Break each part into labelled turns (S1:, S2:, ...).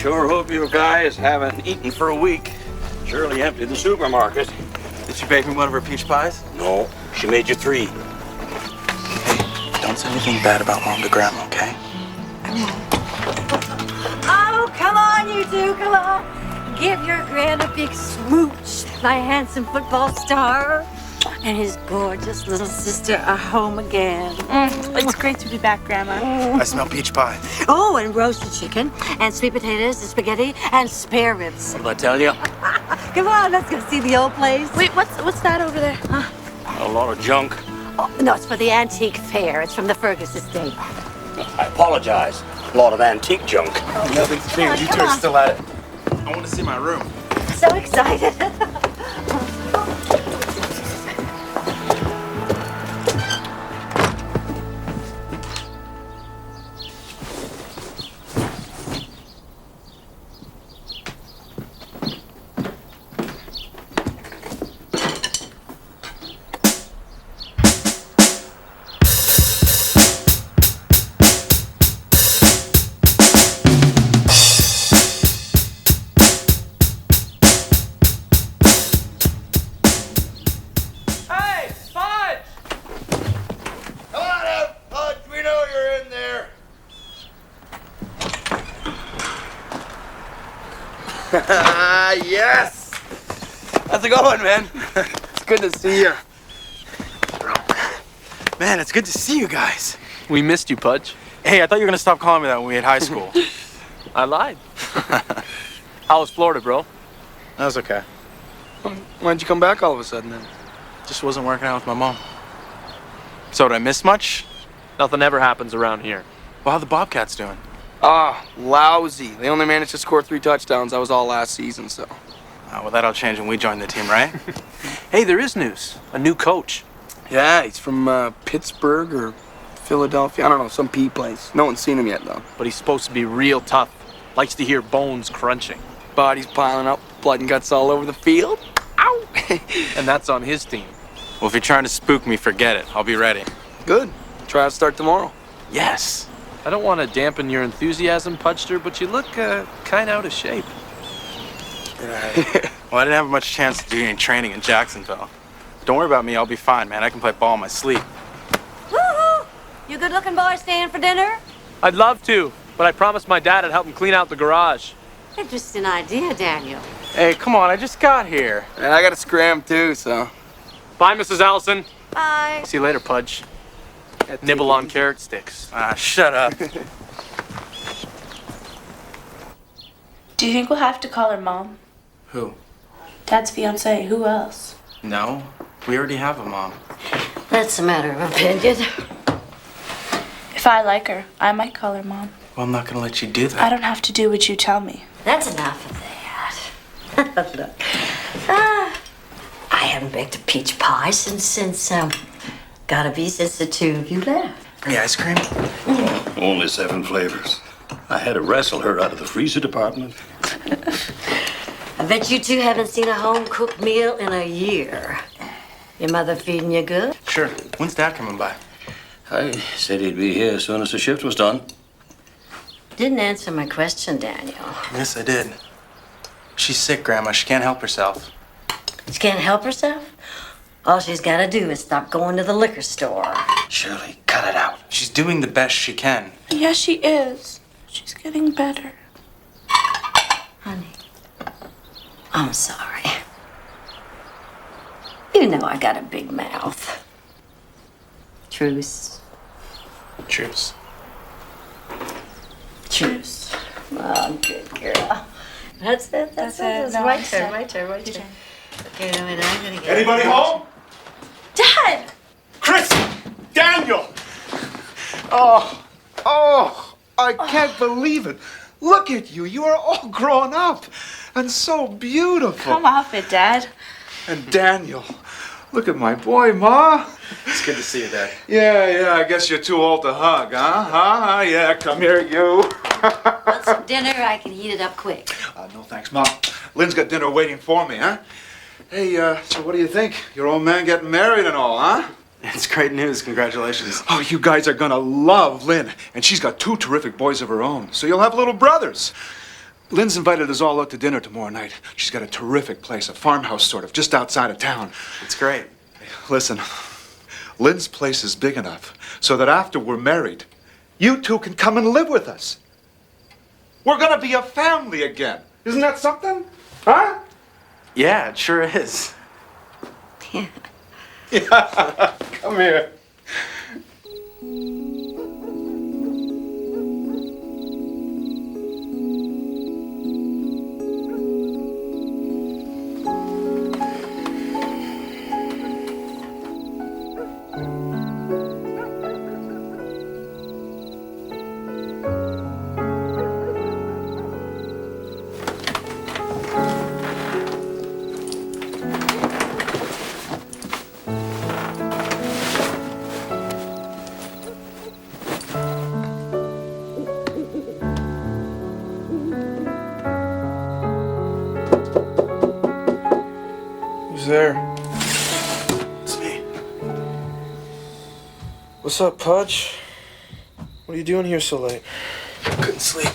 S1: Sure hope you guys haven't eaten for a week. Shirley emptied the supermarket.
S2: Did she bake me one of her peach pies?
S1: No, she made you 3.
S2: Hey, don't say anything bad about Mom to Grandma, okay?
S3: Oh, come on, you two, come on. Give your Gran a big smooch, my handsome football star, and his gorgeous little sister are home again.
S4: It's great to be back, Grandma.
S2: I smell peach pie.
S3: Oh, and roasted chicken, and sweet potatoes, and spaghetti, and spare ribs.
S1: What did I tell you?
S3: Come on, let's go see the old place.
S4: Wait, what's that over there?
S1: A lot of junk.
S3: Oh, no, it's for the antique fair. It's from the Fergus estate.
S1: I apologize. A lot of antique junk.
S2: Nothing's changed. You two are still at it. I want to see my room.
S3: So excited.
S2: Yes! How's it going, man? It's good to see you. Man, it's good to see you guys.
S5: We missed you, Pudge.
S2: Hey, I thought you were gonna stop calling me that when we had high school.
S5: I lied. How was Florida, bro?
S2: That was okay.
S6: Why'd you come back all of a sudden then?
S2: Just wasn't working out with my mom. So did I miss much?
S5: Nothing ever happens around here.
S2: Well, how the Bobcats doing?
S6: Lousy. They only managed to score 3 touchdowns. That was all last season, so.
S2: Well, that'll change when we join the team, right?
S5: Hey, there is news. A new coach.
S6: Yeah, he's from Pittsburgh or Philadelphia. I don't know, some P place. No one's seen him yet, though.
S5: But he's supposed to be real tough. Likes to hear bones crunching.
S6: Bodies piling up, blood and guts all over the field. Ow!
S5: And that's on his team.
S2: Well, if you're trying to spook me, forget it. I'll be ready.
S6: Good. Try to start tomorrow.
S2: Yes.
S5: I don't want to dampen your enthusiasm, Pudgester, but you look kind of out of shape.
S2: Well, I didn't have much chance to do any training in Jacksonville. Don't worry about me. I'll be fine, man. I can play ball in my sleep.
S3: Woo-hoo! You good-looking boys staying for dinner?
S5: I'd love to, but I promised my dad I'd help him clean out the garage.
S3: Interesting idea, Daniel.
S2: Hey, come on. I just got here.
S6: And I got to scram, too, so.
S5: Bye, Mrs. Allison.
S3: Bye.
S5: See you later, Pudge. Nibble on carrot sticks.
S2: Shut up.
S4: Do you think we'll have to call her Mom?
S2: Who?
S4: Dad's fiancée. Who else?
S2: No. We already have a mom.
S3: That's a matter of opinion.
S4: If I like her, I might call her Mom.
S2: Well, I'm not going to let you do that.
S4: I don't have to do what you tell me.
S3: That's enough of that. Look, I haven't baked a peach pie since since the 2 of you left.
S2: Any ice cream?
S1: Only 7 flavors. I had to wrestle her out of the freezer department.
S3: I bet you two haven't seen a home-cooked meal in a year. Your mother feeding you good?
S2: Sure. When's Dad coming by?
S1: I said he'd be here as soon as the shift was done.
S3: Didn't answer my question, Daniel.
S2: Yes, I did. She's sick, Grandma. She can't help herself.
S3: She can't help herself? All she's got to do is stop going to the liquor store.
S1: Shirley, cut it out.
S2: She's doing the best she can.
S4: Yes, she is. She's getting better.
S3: Honey, I'm sorry. You know I got a big mouth. Truce.
S2: Truce.
S3: Truce. Oh, good girl. That's it. That's it. It's
S4: No,
S3: my
S4: I'm
S3: turn.
S4: set.
S3: My turn. My turn. Okay, wait, I'm gonna get.
S7: Anybody home?
S4: Dad!
S7: Chris! Daniel! Oh, I can't believe it. Look at you. You are all grown up and so beautiful.
S4: Come off it, Dad.
S7: And Daniel, look at my boy, Ma.
S2: It's good to see you, Dad.
S7: Yeah, I guess you're too old to hug, huh? Yeah, come here, you.
S3: Want some dinner? I can heat it up quick.
S7: No thanks, Ma. Lynn's got dinner waiting for me, huh? Hey, so what do you think? Your old man getting married and all, huh?
S2: It's great news. Congratulations.
S7: Oh, you guys are gonna love Lynn. And she's got 2 terrific boys of her own. So you'll have little brothers. Lynn's invited us all out to dinner tomorrow night. She's got a terrific place, a farmhouse sort of, just outside of town.
S2: It's great.
S7: Listen, Lynn's place is big enough so that after we're married, you two can come and live with us. We're gonna be a family again. Isn't that something? Huh?
S2: Yeah, it sure is.
S7: Yeah. Come here.
S6: Who's there?
S2: It's me.
S6: What's up, Pudge? What are you doing here so late?
S2: Couldn't sleep.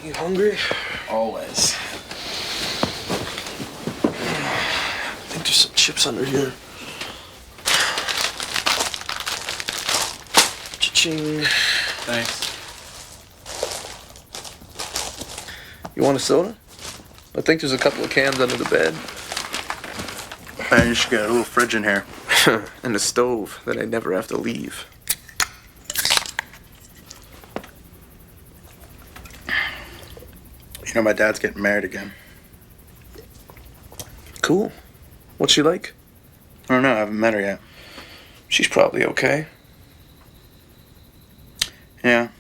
S6: You hungry?
S2: Always.
S6: I think there's some chips under here. Cha-ching.
S2: Thanks.
S6: You want a soda? I think there's a couple of cans under the bed.
S2: Man, you should get a little fridge in here.
S6: And a stove that I never have to leave.
S2: You know, my dad's getting married again.
S6: Cool. What's she like?
S2: I don't know, I haven't met her yet.
S6: She's probably okay.
S2: Yeah.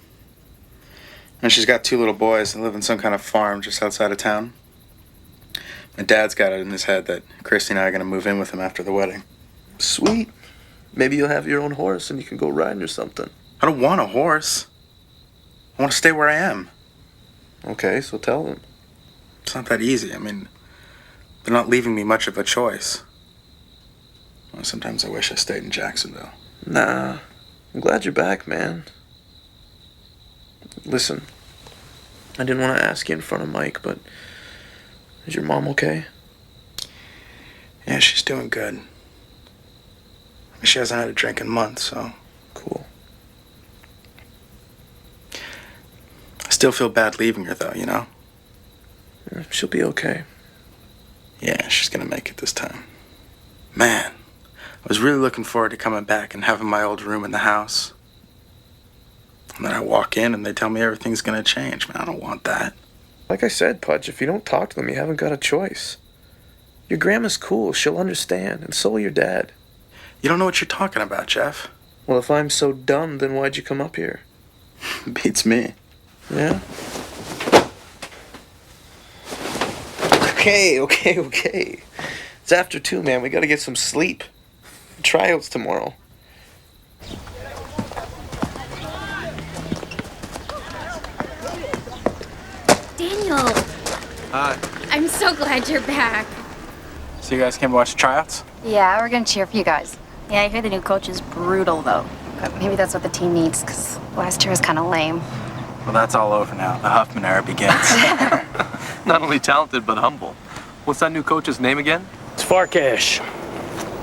S2: And she's got 2 little boys that live in some kind of farm just outside of town. My dad's got it in his head that Christy and I are going to move in with him after the wedding.
S6: Sweet. Maybe you'll have your own horse and you can go riding or something.
S2: I don't want a horse. I want to stay where I am.
S6: Okay, so tell them.
S2: It's not that easy. I mean, they're not leaving me much of a choice. Well, sometimes I wish I stayed in Jacksonville.
S6: Nah. I'm glad you're back, man. Listen, I didn't want to ask you in front of Mike, but is your mom okay?
S2: Yeah, she's doing good. She hasn't had a drink in months, so...
S6: Cool.
S2: I still feel bad leaving her, though, you know?
S6: Yeah, she'll be okay.
S2: Yeah, she's gonna make it this time. Man, I was really looking forward to coming back and having my old room in the house. And then I walk in and they tell me everything's gonna change. Man, I don't want that.
S6: Like I said, Pudge, if you don't talk to them, you haven't got a choice. Your grandma's cool. She'll understand, and so will your dad.
S2: You don't know what you're talking about, Jeff.
S6: Well, if I'm so dumb, then why'd you come up here?
S2: Beats me.
S6: Yeah? Okay. It's after 2, man. We gotta get some sleep. Trials tomorrow.
S8: Daniel,
S2: Hi.
S8: I'm so glad you're back.
S2: So you guys came to watch the tryouts?
S3: Yeah, we're gonna cheer for you guys. Yeah, I hear the new coach is brutal, though. But maybe that's what the team needs, because last year was kind of lame.
S2: Well, that's all over now. The Huffman era begins.
S5: Not only talented, but humble. What's that new coach's name again?
S9: It's Farkas.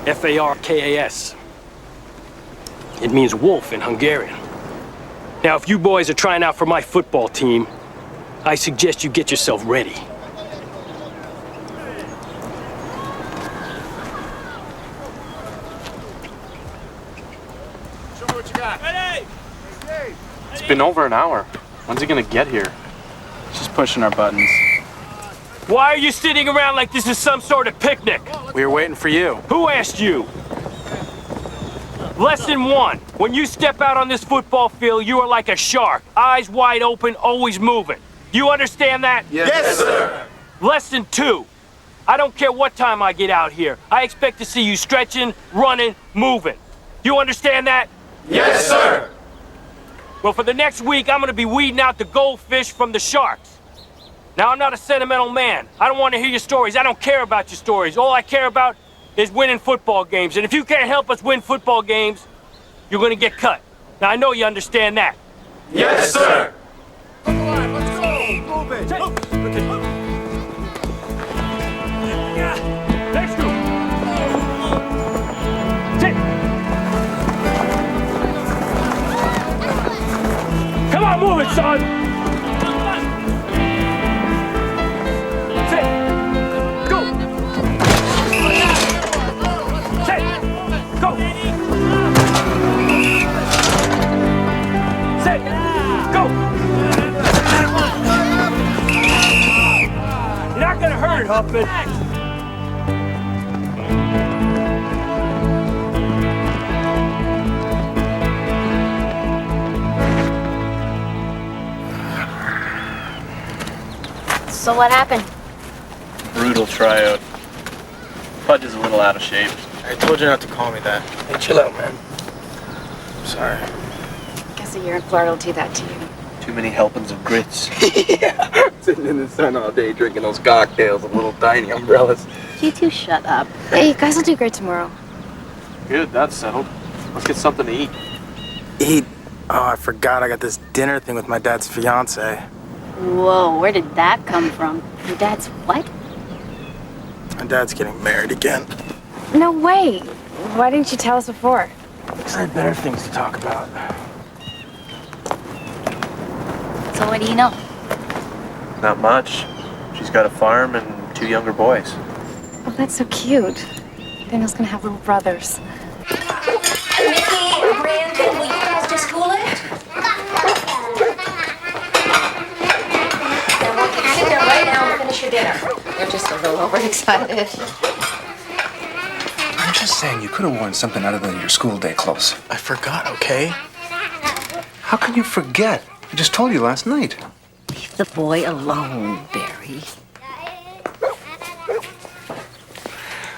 S9: Farkas. It means wolf in Hungarian. Now, if you boys are trying out for my football team, I suggest you get yourself ready.
S5: Show me what you got. Ready! It's been over an hour. When's he gonna get here?
S2: Just pushing our buttons.
S9: Why are you sitting around like this is some sort of picnic?
S2: We were waiting for you.
S9: Who asked you? Lesson 1. When you step out on this football field, you are like a shark. Eyes wide open, always moving. You understand that?
S2: Yes, sir.
S9: Lesson 2. I don't care what time I get out here. I expect to see you stretching, running, moving. You understand that?
S2: Yes, sir.
S9: Well, for the next week, I'm gonna be weeding out the goldfish from the sharks. Now, I'm not a sentimental man. I don't want to hear your stories. I don't care about your stories. All I care about is winning football games. And if you can't help us win football games, you're gonna get cut. Now, I know you understand that.
S6: Yes, sir.
S9: Next group. Sit. Come on, move it, son. Sit. Go. Sit. Go. Sit. Go. You're not gonna hurt it, Huffman.
S4: So what happened?
S5: Brutal tryout. Pudge is a little out of shape.
S2: I told you not to call me that. Hey, chill out, man. I'm sorry.
S10: Guess a year in Florida will do that to you.
S5: Too many helpings of grits.
S2: Yeah, sitting in the sun all day drinking those cocktails with little tiny umbrellas.
S10: You two shut up. Hey, you guys will do great tomorrow.
S5: Good, that's settled. Let's get something to eat.
S2: Eat? Oh, I forgot I got this dinner thing with my dad's fiance.
S10: Whoa, where did that come from? Your dad's what?
S2: My dad's getting married again.
S10: No way. Why didn't you tell us before?
S2: Because I had better things to talk about.
S10: So what do you know?
S5: Not much. She's got a farm and 2 younger boys.
S10: Oh, that's so cute. Daniel's gonna have little brothers.
S3: Mickey, Brandon, will you guys just cool it? Then we'll sit there right now and finish your dinner. You're just a little overexcited.
S6: I'm just saying, you could have worn something other than your school day clothes.
S2: I forgot, okay?
S6: How can you forget? I just told you last night.
S3: Leave the boy alone, Barry.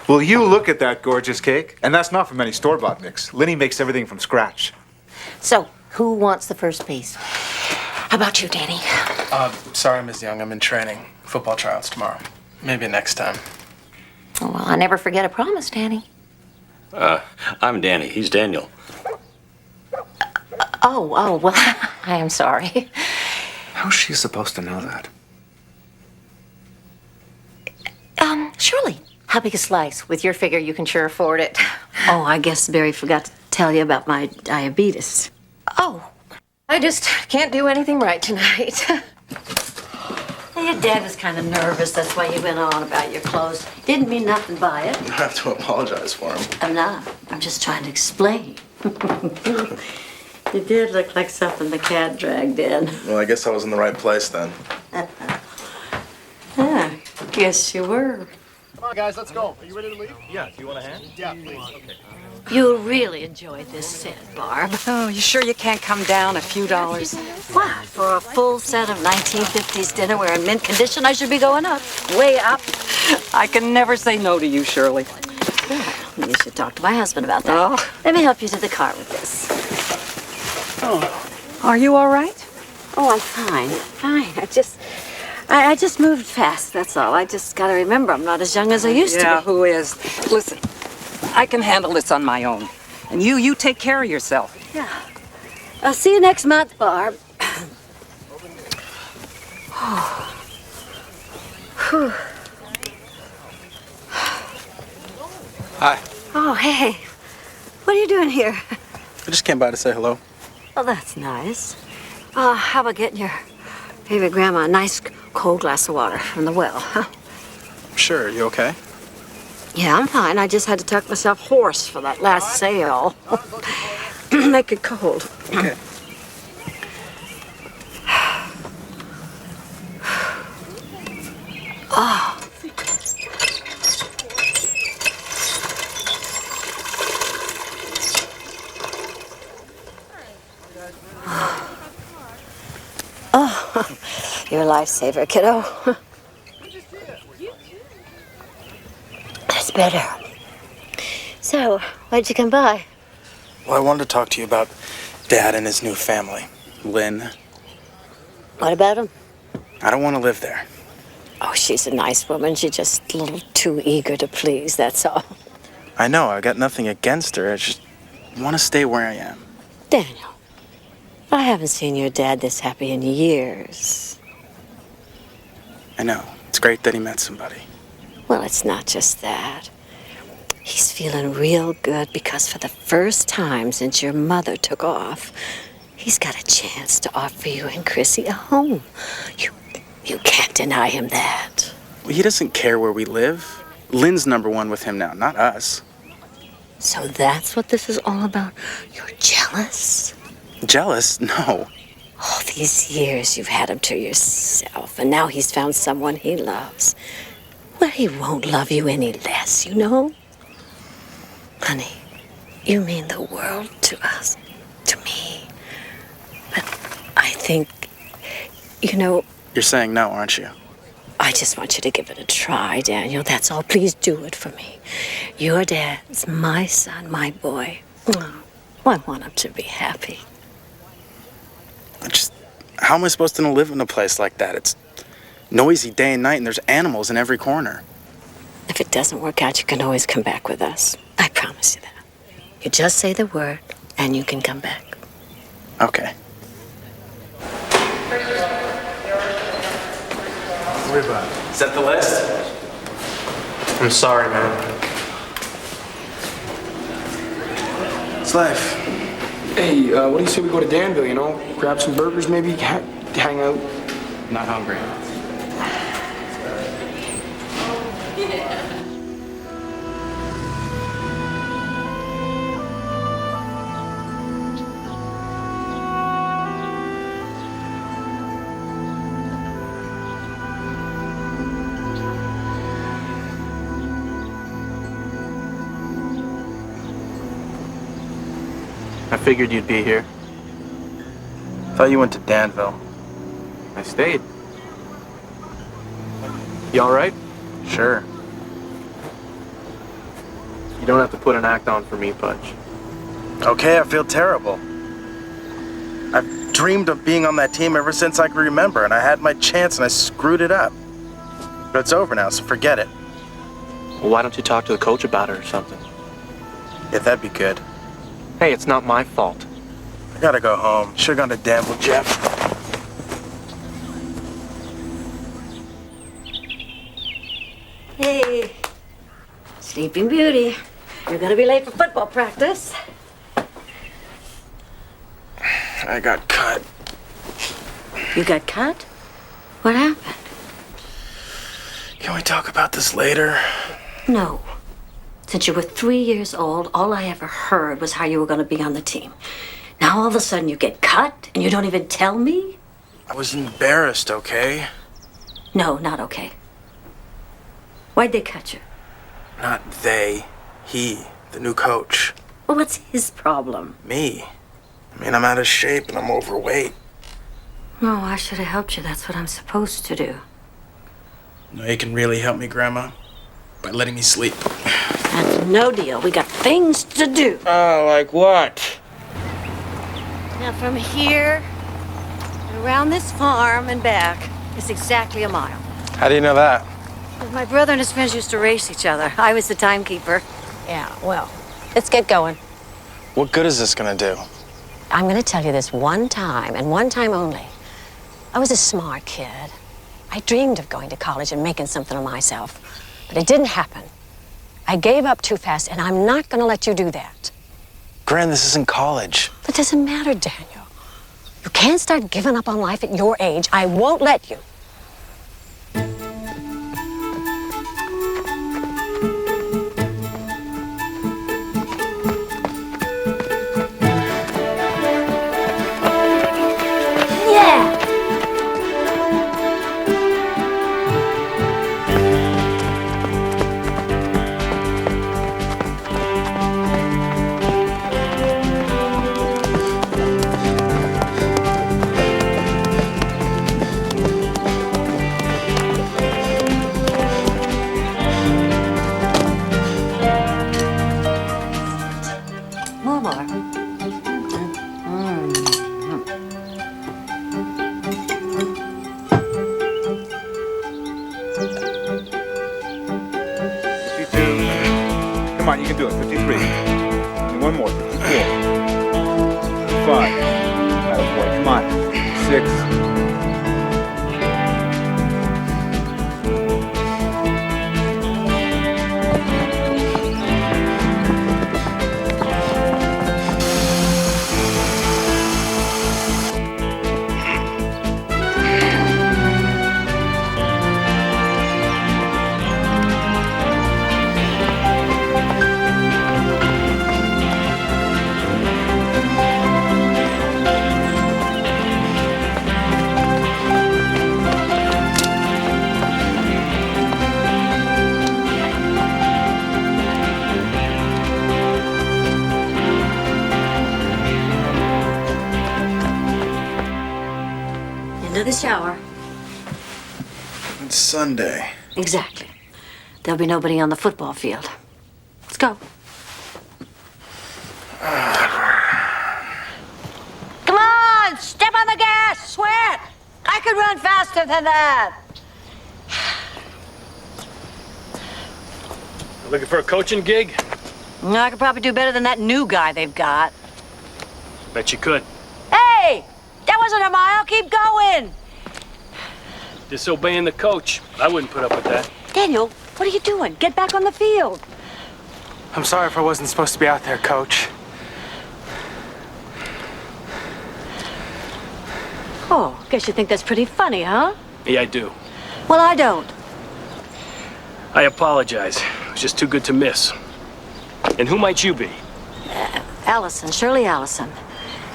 S7: Will you look at that gorgeous cake? And that's not from any store-bought mix. Linny makes everything from scratch.
S3: So, who wants the first piece? How about you, Danny?
S2: Sorry, Ms. Young, I'm in training. Football tryouts tomorrow. Maybe next time.
S3: Oh, well, I never forget a promise, Danny.
S1: I'm Danny. He's Daniel.
S3: Oh, well, I am sorry.
S6: How's she supposed to know that?
S3: Surely. How big a slice? With your figure, you can sure afford it. Oh, I guess Barry forgot to tell you about my diabetes. Oh, I just can't do anything right tonight. Your dad was kind of nervous. That's why he went on about your clothes. Didn't mean nothing by it.
S2: I have to apologize for him.
S3: I'm not. I'm just trying to explain. You did look like something the cat dragged in.
S2: Well, I guess I was in the right place then.
S3: Yeah, guess you were.
S11: Come on, guys, let's go. Are you ready to leave? Yeah. Do you want a hand? Yeah, please. Okay.
S3: You'll really enjoy this set, Barb.
S12: Oh, you sure you can't come down a few dollars?
S3: What? For a full set of 1950s dinnerware in mint condition, I should be going up. Way up.
S12: I can never say no to you, Shirley.
S3: Well, you should talk to my husband about that.
S12: Oh.
S3: Let me help you to the car with this.
S12: Oh. Are you all right?
S3: Oh, I'm fine. Fine. I just moved fast, that's all. I just gotta remember I'm not as young as I used to
S12: Yeah,
S3: be.
S12: who is? Listen, I can handle this on my own. And you take care of yourself.
S3: Yeah. I'll see you next month, Barb.
S2: Hi.
S3: Oh, hey. What are you doing here?
S2: I just came by to say hello.
S3: Oh, that's nice. How about getting your favorite grandma a nice cold glass of water from the well, huh?
S2: Sure, you okay?
S3: Yeah, I'm fine. I just had to tuck myself hoarse for that last sale. Make it cold.
S2: Okay.
S3: Oh. Oh, you're a lifesaver, kiddo. That's better. So, why'd you come by?
S2: Well, I wanted to talk to you about Dad and his new family. Lynn.
S3: What about him?
S2: I don't want to live there.
S3: Oh, she's a nice woman. She's just a little too eager to please, that's all.
S2: I know, I got nothing against her. I just want to stay where I am.
S3: Daniel, I haven't seen your dad this happy in years.
S2: I know. It's great that he met somebody.
S3: Well, it's not just that. He's feeling real good because for the first time since your mother took off, he's got a chance to offer you and Chrissy a home. You can't deny him that.
S2: Well, he doesn't care where we live. Lynn's #1 with him now, not us.
S3: So that's what this is all about? You're jealous?
S2: Jealous? No.
S3: All these years you've had him to yourself, and now he's found someone he loves. Well, he won't love you any less, you know? Honey, you mean the world to us, to me. But I think, you know...
S2: You're saying no, aren't you?
S3: I just want you to give it a try, Daniel. That's all. Please do it for me. Your dad's my son, my boy. Oh, I want him to be happy.
S2: How am I supposed to live in a place like that? It's noisy day and night, and there's animals in every corner.
S3: If it doesn't work out, you can always come back with us. I promise you that. You just say the word, and you can come back.
S2: Okay. Is that the list?
S5: I'm sorry, man.
S2: It's life.
S13: Hey, what do you say we go to Danville, you know? Grab some burgers, maybe? Hang out?
S2: Not hungry.
S5: I figured you'd be here.
S2: Thought you went to Danville.
S5: I stayed. You all right?
S2: Sure.
S5: You don't have to put an act on for me, Pudge.
S2: Okay, I feel terrible. I've dreamed of being on that team ever since I can remember, and I had my chance and I screwed it up. But it's over now, so forget it.
S5: Well, why don't you talk to the coach about it or something?
S2: Yeah, that'd be good.
S5: Hey, it's not my fault.
S2: I gotta go home. Should've gone to Danville, Jeff.
S3: Hey, Sleeping Beauty. You're gonna be late for football practice.
S2: I got cut.
S3: You got cut? What happened?
S2: Can we talk about this later?
S3: No. Since you were 3 years old, all I ever heard was how you were gonna be on the team. Now all of a sudden you get cut and you don't even tell me?
S2: I was embarrassed, okay?
S3: No, not okay. Why'd they cut you?
S2: Not they. He, the new coach.
S3: Well, what's his problem?
S2: Me. I mean, I'm out of shape and I'm overweight.
S3: No, I should have helped you. That's what I'm supposed to do.
S2: No, you can really help me, Grandma? By letting me sleep.
S3: That's no deal. We got things to do.
S2: Oh, like what?
S3: Now from here, around this farm and back, is exactly a mile.
S2: How do you know that?
S3: My brother and his friends used to race each other. I was the timekeeper. Yeah, well, let's get going.
S2: What good is this gonna do?
S3: I'm gonna tell you this one time, and one time only. I was a smart kid. I dreamed of going to college and making something of myself, but it didn't happen. I gave up too fast, and I'm not gonna let you do that.
S2: Gran, this isn't college.
S3: It doesn't matter, Daniel. You can't start giving up on life at your age. I won't let you.
S7: Come on, you can do it. 53. And one more. 54. 5. That was
S11: on. 6.
S3: Into the shower.
S2: It's Sunday.
S3: Exactly. There'll be nobody on the football field. Let's go. Come on! Step on the gas! Sweat! I could run faster than that!
S9: Looking for a coaching gig?
S3: I could probably do better than that new guy they've got.
S9: Bet you could.
S3: Hey! That wasn't a mile. Keep going!
S9: Disobeying the coach. I wouldn't put up with that.
S3: Daniel, what are you doing? Get back on the field.
S2: I'm sorry if I wasn't supposed to be out there, Coach.
S3: Oh, guess you think that's pretty funny, huh?
S9: Yeah, I do.
S3: Well, I don't.
S9: I apologize. It was just too good to miss. And who might you be?
S3: Allison, Shirley Allison.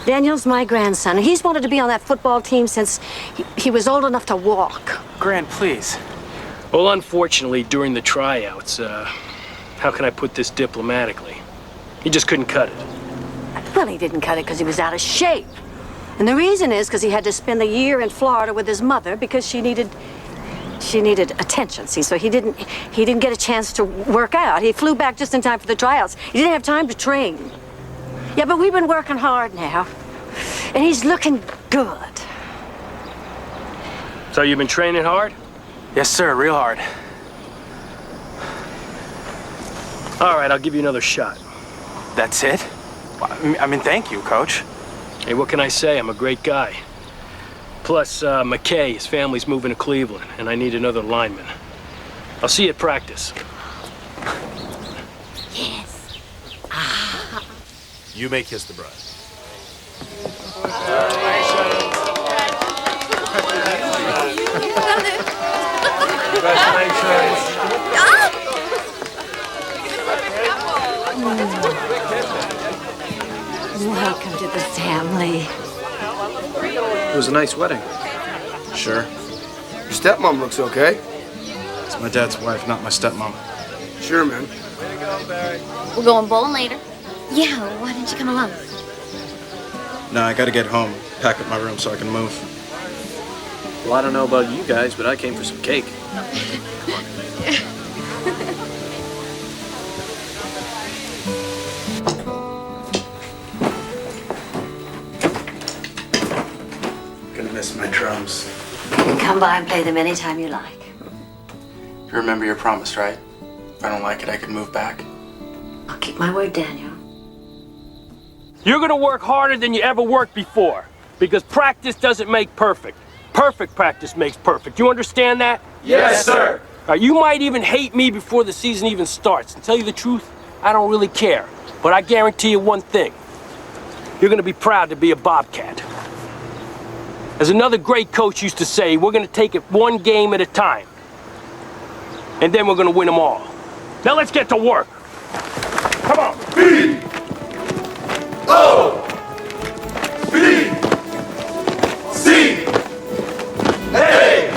S3: Daniel's my grandson. He's wanted to be on that football team since he was old enough to walk.
S2: Gran, please.
S9: Well, unfortunately, during the tryouts, how can I put this diplomatically? He just couldn't cut it.
S3: Well, he didn't cut it because he was out of shape. And the reason is because he had to spend the year in Florida with his mother because she needed attention, see, so he didn't get a chance to work out. He flew back just in time for the tryouts. He didn't have time to train. Yeah, but we've been working hard now, and he's looking good.
S9: So you've been training hard?
S2: Yes, sir, real hard.
S9: All right, I'll give you another shot.
S2: That's it? I mean, thank you, Coach.
S9: Hey, what can I say? I'm a great guy. Plus, McKay, his family's moving to Cleveland, and I need another lineman. I'll see you at practice.
S3: Yes.
S11: You may kiss the bride.
S3: Welcome to the family.
S6: It was a nice wedding.
S2: Sure.
S13: Your stepmom looks okay.
S2: It's my dad's wife, not my stepmom.
S13: Sure, man.
S8: We're going bowling later. Yeah, why didn't you come along?
S2: No, I gotta get home, pack up my room so I can move.
S6: Well, I don't know about you guys, but I came for some cake.
S2: Gonna miss my drums.
S3: You can come by and play them anytime you like.
S2: You remember your promise, right? If I don't like it, I can move back.
S3: I'll keep my word, Daniel.
S9: You're gonna work harder than you ever worked before, because practice doesn't make perfect. Perfect practice makes perfect. You understand that?
S6: Yes, sir.
S9: You might even hate me before the season even starts. And tell you the truth, I don't really care. But I guarantee you one thing. You're gonna be proud to be a Bobcat. As another great coach used to say, we're gonna take it one game at a time. And then we're gonna win them all. Now let's get to work. Come on.
S7: B-O-B-C A-T-S.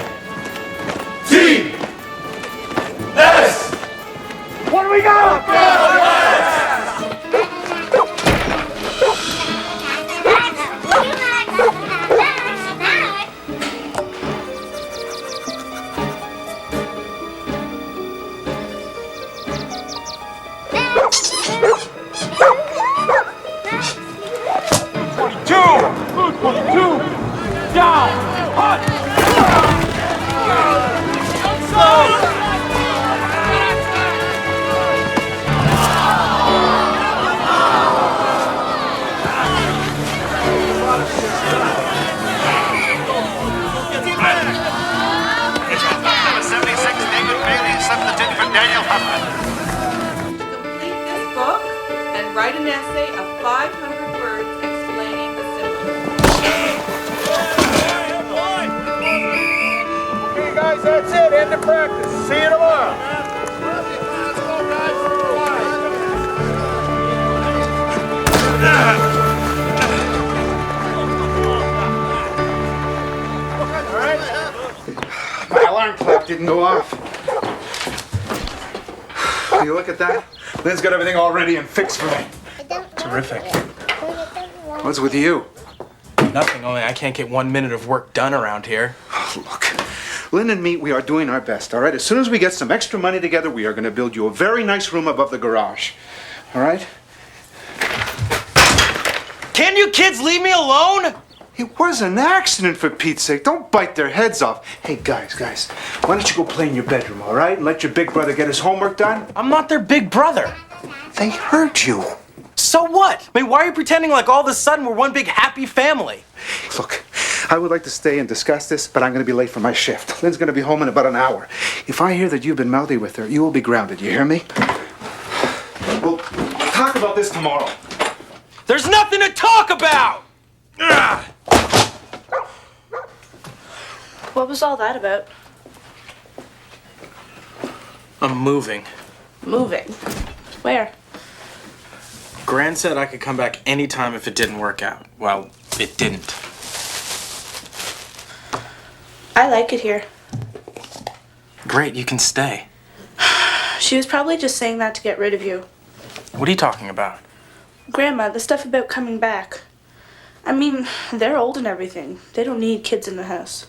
S9: What do we got?
S14: write an essay of 500 words explaining the symptoms.
S11: Okay, guys, that's it. End of practice. See you tomorrow.
S7: My alarm clock didn't go off. Will you look at that? Lynn's got everything all ready and fixed for me.
S2: Terrific.
S7: What's with you?
S2: Nothing, only I can't get 1 minute of work done around here.
S7: Look, Lynn and me, we are doing our best, all right? As soon as we get some extra money together, we are going to build you a very nice room above the garage. All right?
S2: Can you kids leave me alone?
S7: It was an accident, for Pete's sake. Don't bite their heads off. Hey, guys, why don't you go play in your bedroom, all right? And let your big brother get his homework done?
S2: I'm not their big brother.
S7: They heard you.
S2: So what? I mean, why are you pretending like all of a sudden we're one big happy family?
S7: Look, I would like to stay and discuss this, but I'm going to be late for my shift. Lynn's going to be home in about an hour. If I hear that you've been mouthy with her, you will be grounded. You hear me? We'll talk about this tomorrow.
S2: There's nothing to talk about! Ugh.
S4: What was all that about?
S2: I'm moving.
S4: Moving? Where?
S2: Gran said I could come back anytime if it didn't work out. Well, it didn't.
S4: I like it here.
S2: Great, you can stay.
S4: She was probably just saying that to get rid of you.
S2: What are you talking about?
S4: Grandma, the stuff about coming back. I mean, they're old and everything. They don't need kids in the house.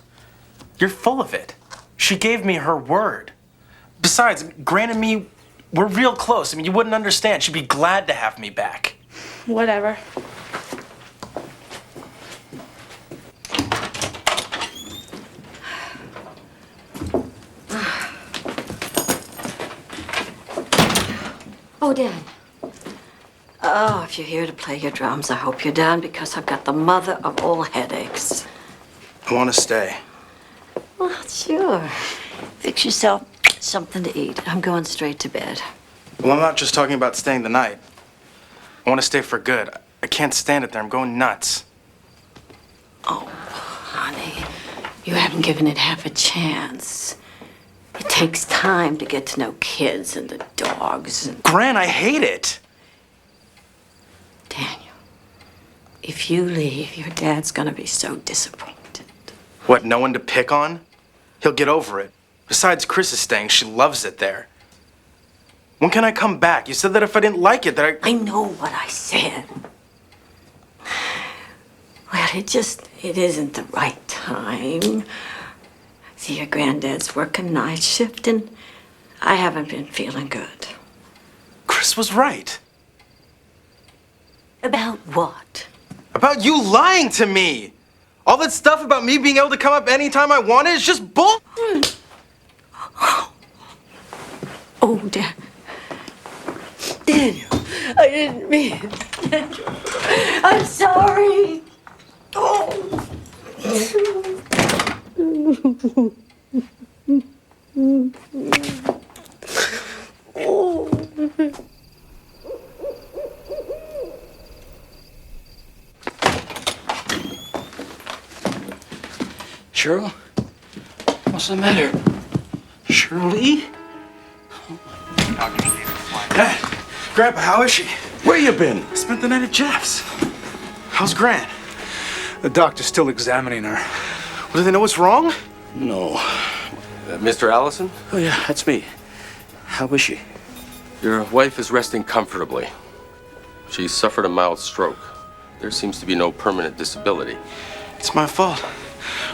S2: You're full of it. She gave me her word. Besides, Gran and me, we're real close. I mean, you wouldn't understand. She'd be glad to have me back.
S4: Whatever.
S3: Oh, Dad. Oh, if you're here to play your drums, I hope you're down because I've got the mother of all headaches.
S2: I want to stay.
S3: Well, sure. Fix yourself something to eat. I'm going straight to bed.
S2: Well, I'm not just talking about staying the night. I want to stay for good. I can't stand it there. I'm going nuts.
S3: Oh, honey, you haven't given it half a chance. It takes time to get to know kids and the dogs.
S2: Gran, I hate it.
S3: Daniel, if you leave, your dad's gonna be so disappointed.
S2: What, no one to pick on? He'll get over it. Besides, Chris is staying. She loves it there. When can I come back? You said that if I didn't like it, that
S3: I know what I said. Well, it isn't the right time. See, your granddad's working night shift, and I haven't been feeling good.
S2: Chris was right.
S3: About what?
S2: About you lying to me. All that stuff about me being able to come up anytime I wanted is just bull.
S3: Oh, Daniel, I didn't mean it. Daniel, I'm sorry. Oh.
S1: Cheryl? What's the matter? Shirley?
S2: Dad, Grandpa, how is she?
S1: Where you been?
S2: I spent the night at Jeff's. How's Gran?
S7: The doctor's still examining her.
S2: Well, do they know what's wrong?
S1: No.
S5: Mr. Allison?
S1: Oh, yeah, that's me. How is she?
S5: Your wife is resting comfortably. She suffered a mild stroke. There seems to be no permanent disability.
S2: It's my fault.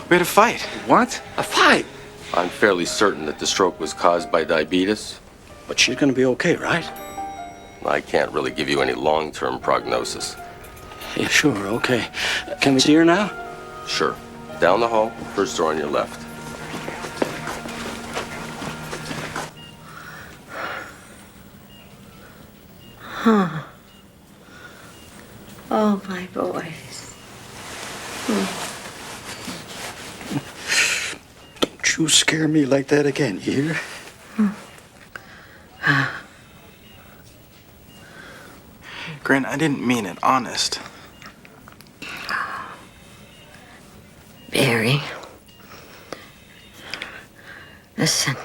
S2: We had a fight.
S7: What?
S1: A fight?
S5: I'm fairly certain that the stroke was caused by diabetes.
S1: But she's gonna be okay, right?
S5: I can't really give you any long-term prognosis.
S1: Yeah, sure, okay. Can we see her now?
S5: Sure. Down the hall, first door on your left.
S3: Huh. Oh, my boys.
S1: Don't you scare me like that again, you hear?
S2: Gran, I didn't mean it, honest.
S3: Barry. Listen.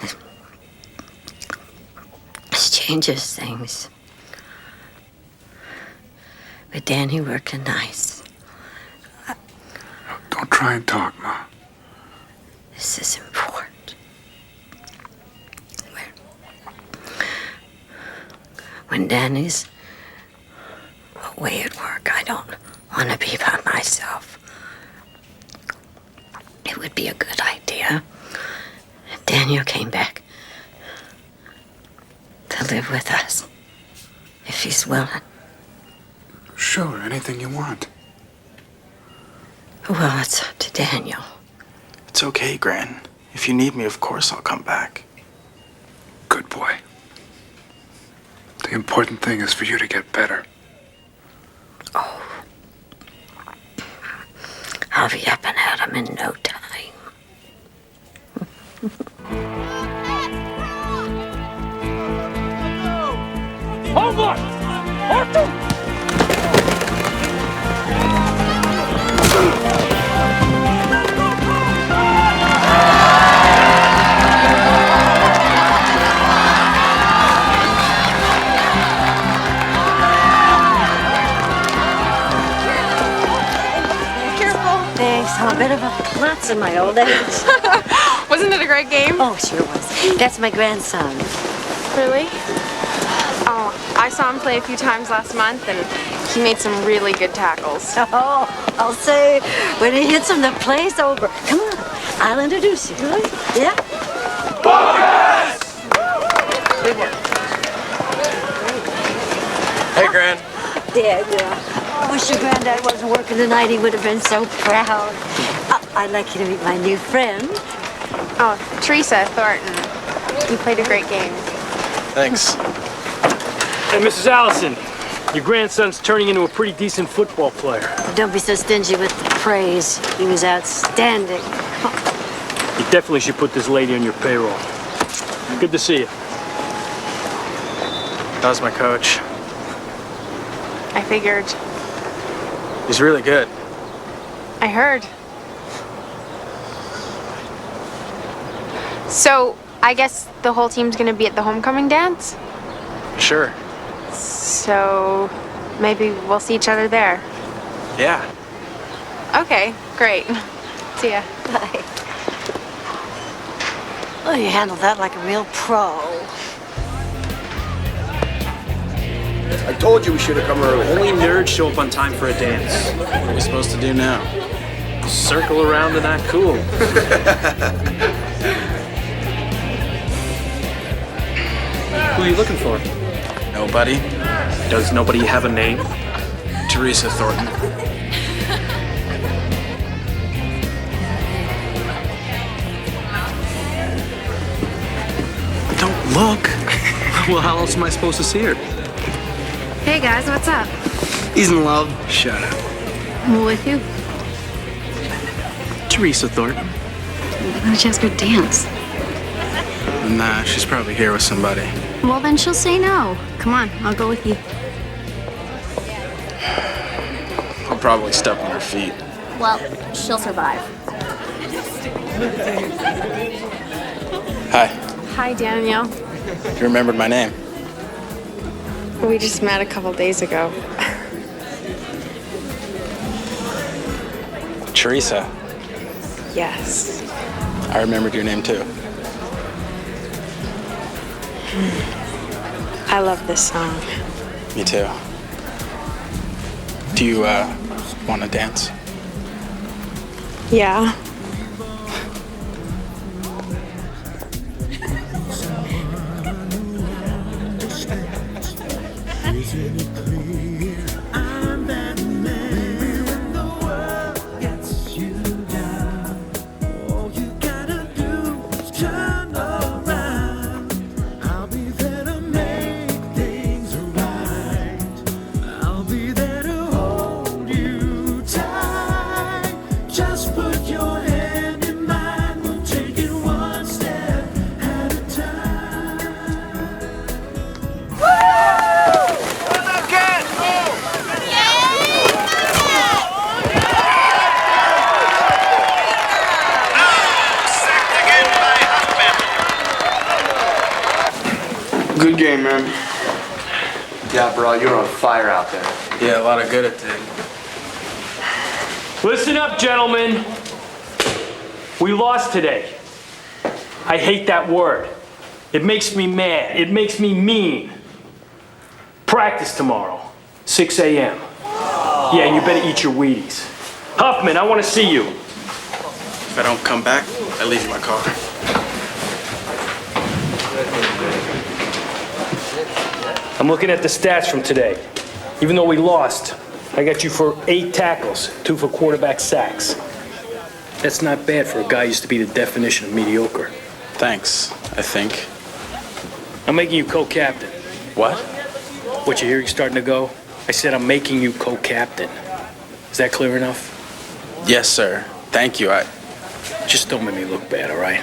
S3: This changes things. With Danny working nights.
S15: Don't try and talk, Ma.
S3: This is important. When Danny's away at work, I don't want to be by myself. It would be a good idea if Daniel came back to live with us, if he's willing.
S15: Sure, anything you want.
S3: Well, it's up to Daniel.
S2: It's okay, Gran. If you need me, of course I'll come back.
S15: Good boy. The important thing is for you to get better.
S3: Oh. I'll be up and at him in no time.
S9: Hold on! Arthur!
S3: Thanks. I'm a bit of a klutz in my old age.
S10: Wasn't it a great game?
S3: Oh, sure was. That's my grandson.
S10: Really? Oh, I saw him play a few times last month, and he made some really good tackles.
S3: Oh, I'll say, when he hits him, the play's over. Come on, I'll introduce you. Really? Yeah?
S2: Hey, Gran.
S3: Daniel. I wish your granddad wasn't working tonight. He would have been so proud. I'd like you to meet my new friend.
S10: Oh, Teresa Thornton. You played a great game.
S2: Thanks.
S9: Hey, Mrs. Allison, your grandson's turning into a pretty decent football player.
S3: Don't be so stingy with the praise. He was outstanding.
S9: You definitely should put this lady on your payroll. Good to see you.
S2: That was my coach.
S10: I figured.
S2: He's really good.
S10: I heard. So, I guess the whole team's gonna be at the homecoming dance?
S2: Sure.
S10: So, maybe we'll see each other there.
S2: Yeah.
S10: Okay, great. See ya.
S3: Bye. Oh, you handled that like a real pro.
S13: I told you we should have come early. Only nerds show up on time for a dance.
S2: What are we supposed to do now?
S13: Circle around and act cool. Who are you looking for?
S2: Nobody.
S13: Does nobody have a name?
S2: Teresa Thornton. Don't look.
S13: Well, how else am I supposed to see her?
S10: Hey guys, what's up?
S13: He's in love.
S2: Shut up.
S10: I'm with you.
S13: Teresa Thornton.
S10: Why don't you ask her to dance?
S2: Nah, she's probably here with somebody.
S10: Well, then she'll say no. Come on, I'll go with you.
S2: I'll probably step on her feet.
S8: Well, she'll survive.
S2: Hi.
S10: Hi, Daniel.
S2: You remembered my name?
S10: We just met a couple days ago.
S2: Teresa.
S10: Yes.
S2: I remembered your name too.
S10: I love this song.
S2: Me too. Do you, want to dance?
S10: Yeah.
S13: game, man.
S6: Yeah, bro, you're on fire out there.
S2: Yeah, a lot of good it did.
S9: Listen up, gentlemen. We lost today. I hate that word. It makes me mad. It makes me mean. Practice tomorrow, 6 a.m. Yeah, and you better eat your Wheaties. Huffman, I want to see you.
S2: If I don't come back, I leave you my car.
S9: I'm looking at the stats from today. Even though we lost, I got you for 8 tackles, 2 for quarterback sacks. That's not bad for a guy who used to be the definition of mediocre.
S2: Thanks, I think.
S9: I'm making you co-captain.
S2: What?
S9: What, you hear you starting to go? I said I'm making you co-captain. Is that clear enough?
S2: Yes, sir. Thank you.
S9: Just don't make me look bad, all right?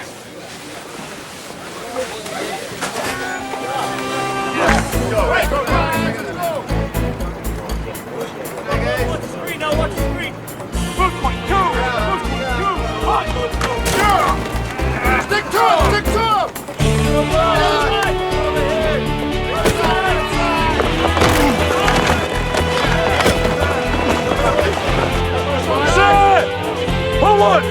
S11: Stick to him! Stick to him!
S9: Set! Forward!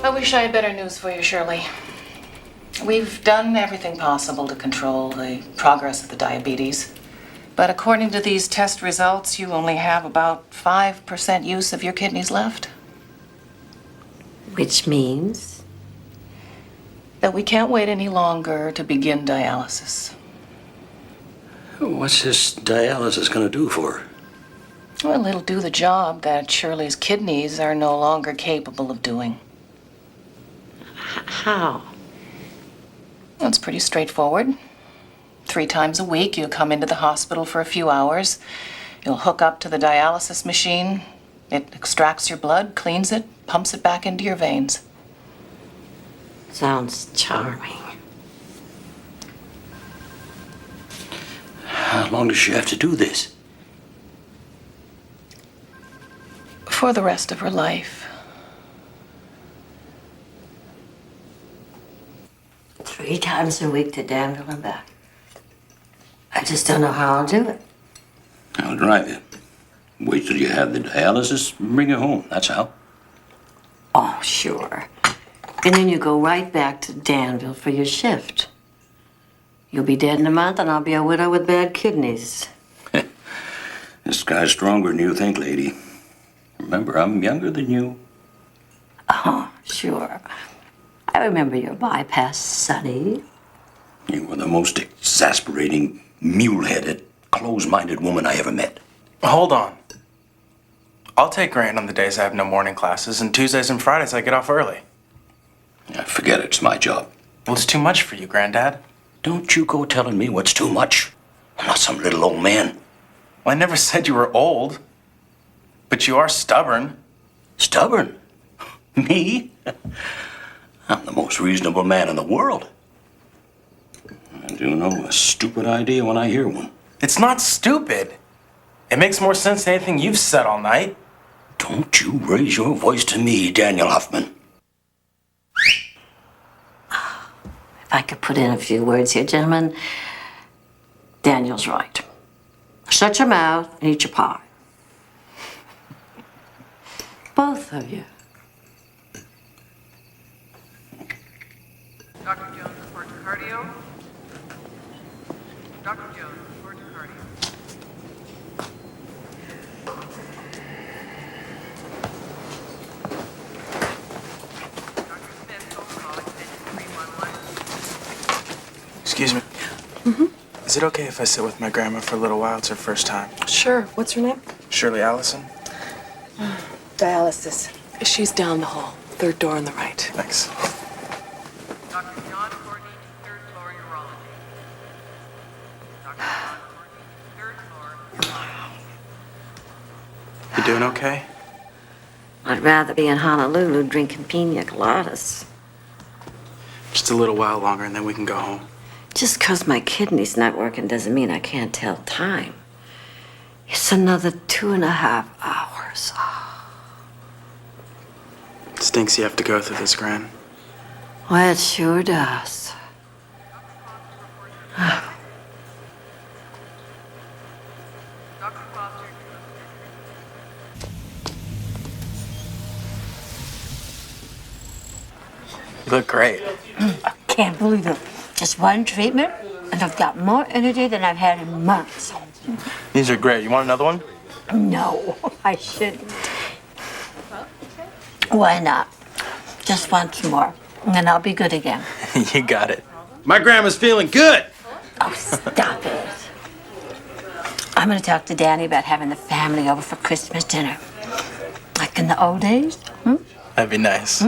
S16: I wish I had better news for you, Shirley. We've done everything possible to control the progress of the diabetes. But according to these test results, you only have about 5% use of your kidneys left.
S3: Which means?
S16: That we can't wait any longer to begin dialysis.
S1: What's this dialysis gonna do for her?
S16: Well, it'll do the job that Shirley's kidneys are no longer capable of doing.
S3: How?
S16: Well, it's pretty straightforward. 3 times a week, you come into the hospital for a few hours. You'll hook up to the dialysis machine. It extracts your blood, cleans it, pumps it back into your veins.
S3: Sounds charming.
S1: How long does she have to do this?
S16: For the rest of her life.
S3: 3 times a week to Danville and back. I just don't know how I'll do it.
S1: I'll drive you. Wait till you have the dialysis and bring her home. That's how.
S3: Oh, sure. And then you go right back to Danville for your shift. You'll be dead in a month, and I'll be a widow with bad kidneys.
S1: This guy's stronger than you think, lady. Remember, I'm younger than you.
S3: Oh, sure. I remember your bypass, Sonny.
S1: You were the most exasperating, mule-headed, close-minded woman I ever met.
S2: Hold on. I'll take Grant on the days I have no morning classes, and Tuesdays and Fridays I get off early.
S1: Yeah, forget it. It's my job.
S2: Well, it's too much for you, Granddad.
S1: Don't you go telling me what's too much. I'm not some little old man.
S2: Well, I never said you were old. But you are stubborn.
S1: Stubborn? Me? I'm the most reasonable man in the world. I do know a stupid idea when I hear one.
S2: It's not stupid. It makes more sense than anything you've said all night.
S1: Don't you raise your voice to me, Daniel Huffman.
S3: If I could put in a few words here, gentlemen. Daniel's right. Shut your mouth and eat your pie. Both of you.
S14: Dr. Jones, report to cardio. Dr. Jones, report to cardio. Dr. Smith, phone call extension 311.
S2: Excuse me.
S10: Mm-hmm.
S2: Is it okay if I sit with my grandma for a little while? It's her first time.
S10: Sure. What's her name?
S2: Shirley Allison.
S10: Dialysis. She's down the hall. 3rd door on the right.
S2: Thanks.
S14: Dr. John Korty, 3rd floor urology. Dr. John Korty, 3rd floor urology.
S2: You doing okay?
S3: I'd rather be in Honolulu drinking pina coladas.
S2: Just a little while longer and then we can go home.
S3: Just 'cause my kidney's not working doesn't mean I can't tell time. It's another 2.5 hours.
S2: Stinks you have to go through this, Gran.
S3: Well, it sure does.
S2: You look great.
S3: I can't believe it. Just one treatment, and I've got more energy than I've had in months.
S2: These are great. You want another one?
S3: No, I shouldn't. Why not? Just once more, and then I'll be good again.
S2: You got it. My grandma's feeling good.
S3: Oh, stop it. I'm gonna talk to Danny about having the family over for Christmas dinner. Like in the old days.
S2: That'd be nice.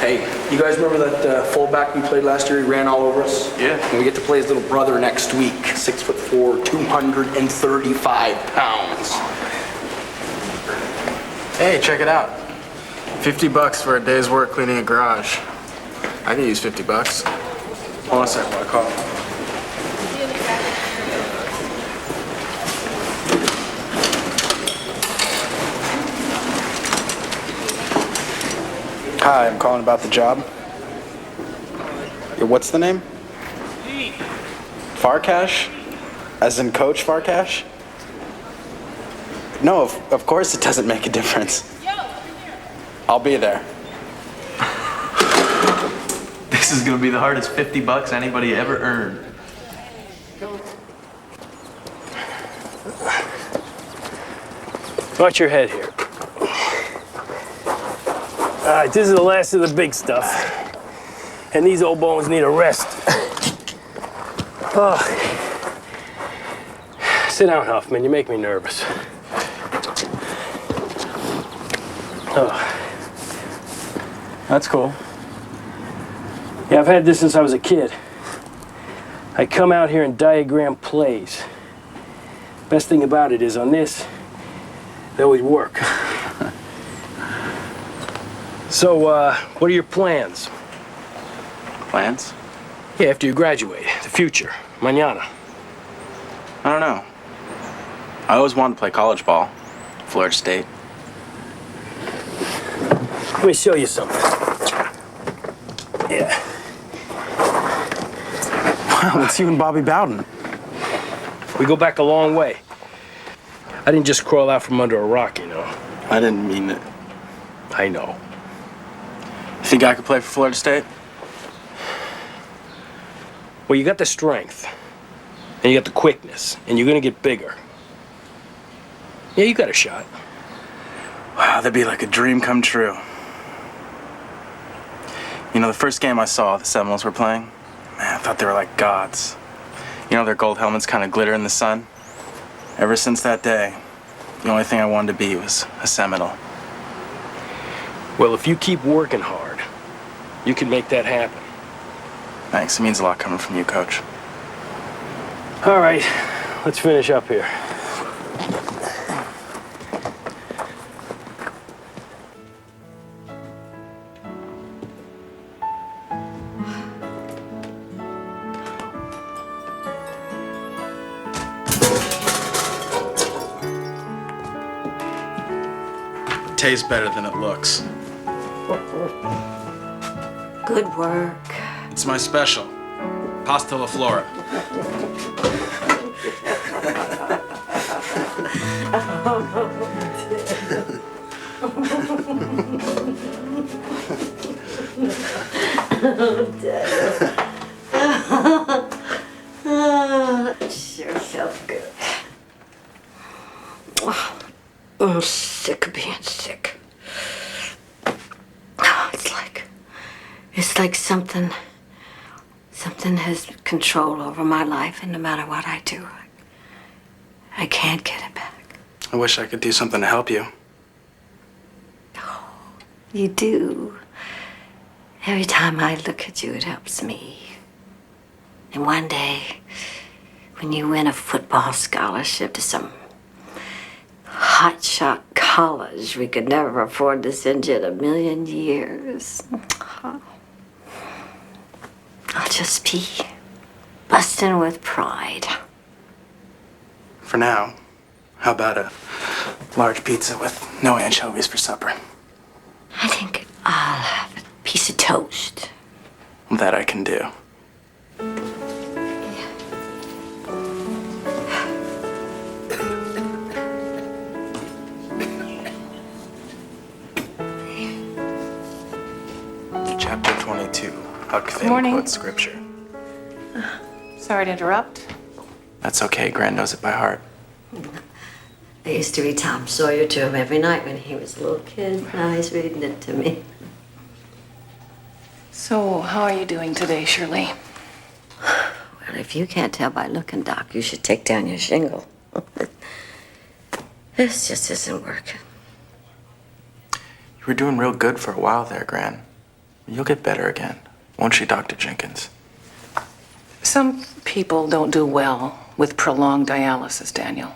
S13: Hey, you guys remember that fullback we played last year? He ran all over us?
S2: Yeah.
S13: And we get to play his little brother next week. 6'4", 235 pounds.
S2: Hey, check it out. $50 for a day's work cleaning a garage. I could use $50. Hold on a second, I'll call. Hi, I'm calling about the job. Yeah, what's the name? Farkash? As in Coach Farkash? No, of course it doesn't make a difference. I'll be there.
S6: This is gonna be the hardest $50 anybody ever earned.
S9: Watch your head here. All right, this is the last of the big stuff. And these old bones need a rest. Oh. Sit down, Huffman. You make me nervous. Oh.
S2: That's cool.
S9: Yeah, I've had this since I was a kid. I come out here and diagram plays. Best thing about it is on this, they always work. So, what are your plans?
S2: Plans?
S9: Yeah, after you graduate, the future, mañana.
S2: I don't know. I always wanted to play college ball. Florida State.
S9: Let me show you something. Yeah.
S2: Wow, it's you and Bobby Bowden.
S9: We go back a long way. I didn't just crawl out from under a rock, you know.
S2: I didn't mean it.
S9: I know.
S2: You think I could play for Florida State?
S9: Well, you got the strength, and you got the quickness, and you're gonna get bigger. Yeah, you got a shot.
S2: Wow, that'd be like a dream come true. You know, the first game I saw the Seminoles were playing, man, I thought they were like gods. You know, their gold helmets kind of glitter in the sun. Ever since that day, the only thing I wanted to be was a Seminole.
S9: Well, if you keep working hard, you can make that happen.
S2: Thanks, it means a lot coming from you, Coach.
S9: All right, let's finish up here.
S2: Tastes better than it looks.
S3: Good work.
S2: It's my special. Pasta la Flora.
S3: Sure felt good. I'm sick of being sick. It's like something has control over my life, and no matter what I do, I can't get it back.
S2: I wish I could do something to help you.
S3: You do. Every time I look at you, it helps me. And one day, when you win a football scholarship to some hotshot college we could never afford to send you in a million years, I'll just be busting with pride.
S2: For now, how about a large pizza with no anchovies for supper?
S3: I think I'll have a piece of toast.
S2: That I can do. Chapter 22. Huffman
S16: Morning.
S2: quotes scripture.
S16: Sorry to interrupt.
S2: That's okay. Gran knows it by heart.
S3: I used to read Tom Sawyer to him every night when he was a little kid. Now he's reading it to me.
S16: So, how are you doing today, Shirley?
S3: Well, if you can't tell by looking, Doc, you should take down your shingle. This just isn't working.
S2: You were doing real good for a while there, Gran. You'll get better again, won't you, Dr. Jenkins?
S16: Some people don't do well with prolonged dialysis, Daniel.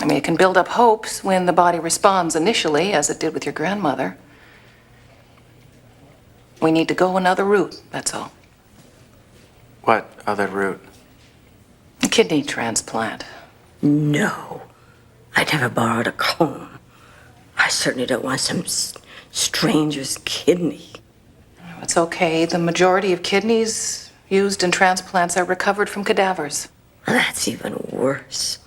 S16: I mean, it can build up hopes when the body responds initially, as it did with your grandmother. We need to go another route, that's all.
S2: What other route?
S16: A kidney transplant.
S3: No. I never borrowed a comb. I certainly don't want some stranger's kidney.
S16: It's okay. The majority of kidneys used in transplants are recovered from cadavers.
S3: That's even worse.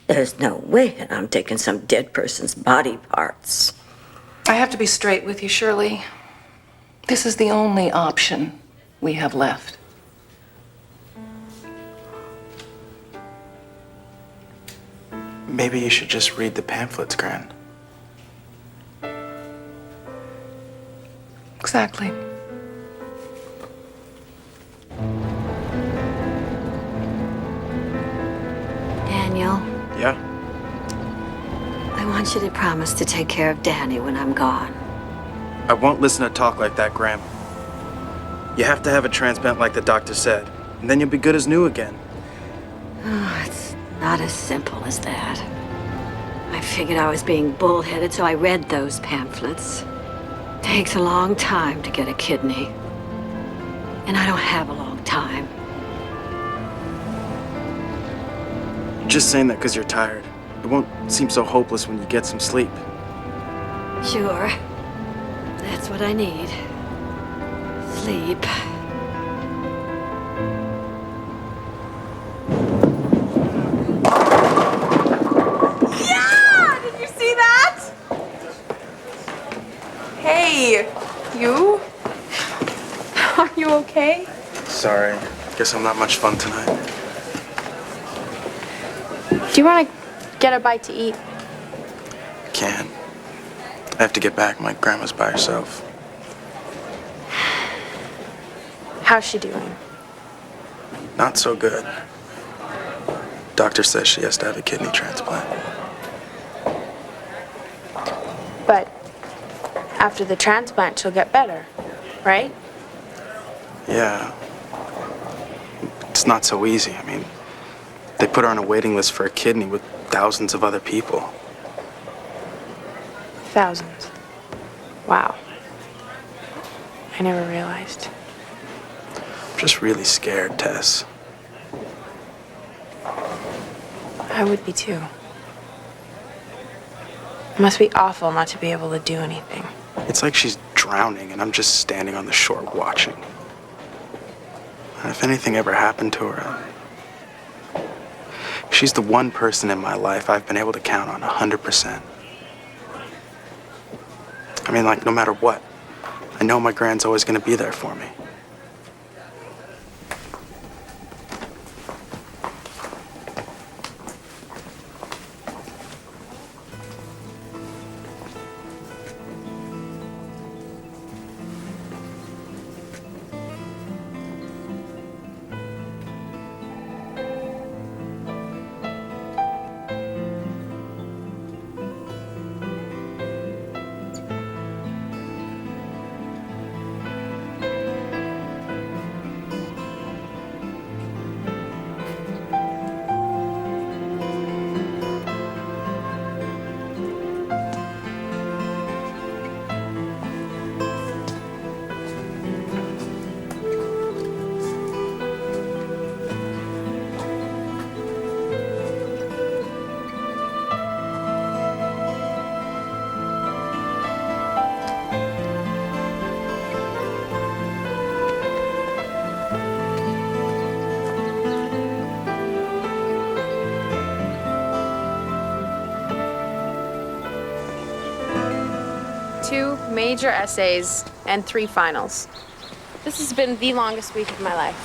S3: There's no way that I'm taking some dead person's body parts.
S16: I have to be straight with you, Shirley. This is the only option we have left.
S2: Maybe you should just read the pamphlets, Gran.
S16: Exactly.
S3: Daniel,
S2: Yeah?
S3: I want you to promise to take care of Danny when I'm gone.
S2: I won't listen to talk like that, Graham. You have to have a transplant like the doctor said, and then you'll be good as new again.
S3: Oh, it's not as simple as that. I figured I was being bullheaded, so I read those pamphlets. Takes a long time to get a kidney. And I don't have a long time.
S2: You're just saying that because you're tired. It won't seem so hopeless when you get some sleep.
S3: Sure. That's what I need. Sleep.
S10: Yeah! Did you see that? Hey, you? Are you okay?
S2: Sorry. Guess I'm not much fun tonight.
S10: Do you want to get a bite to eat?
S2: Can't. I have to get back. My grandma's by herself.
S10: How's she doing?
S2: Not so good. Doctor says she has to have a kidney transplant.
S10: But after the transplant, she'll get better, right?
S2: Yeah. It's not so easy. I mean, they put her on a waiting list for a kidney with thousands of other people.
S10: Thousands. Wow. I never realized.
S2: I'm just really scared, Tess.
S10: I would be too. It must be awful not to be able to do anything.
S2: It's like she's drowning and I'm just standing on the shore watching. And if anything ever happened to her, she's the one person in my life I've been able to count on 100%. I mean, like, no matter what, I know my grand's always gonna be there for me.
S10: 2 major essays and 3 finals. This has been the longest week of my life.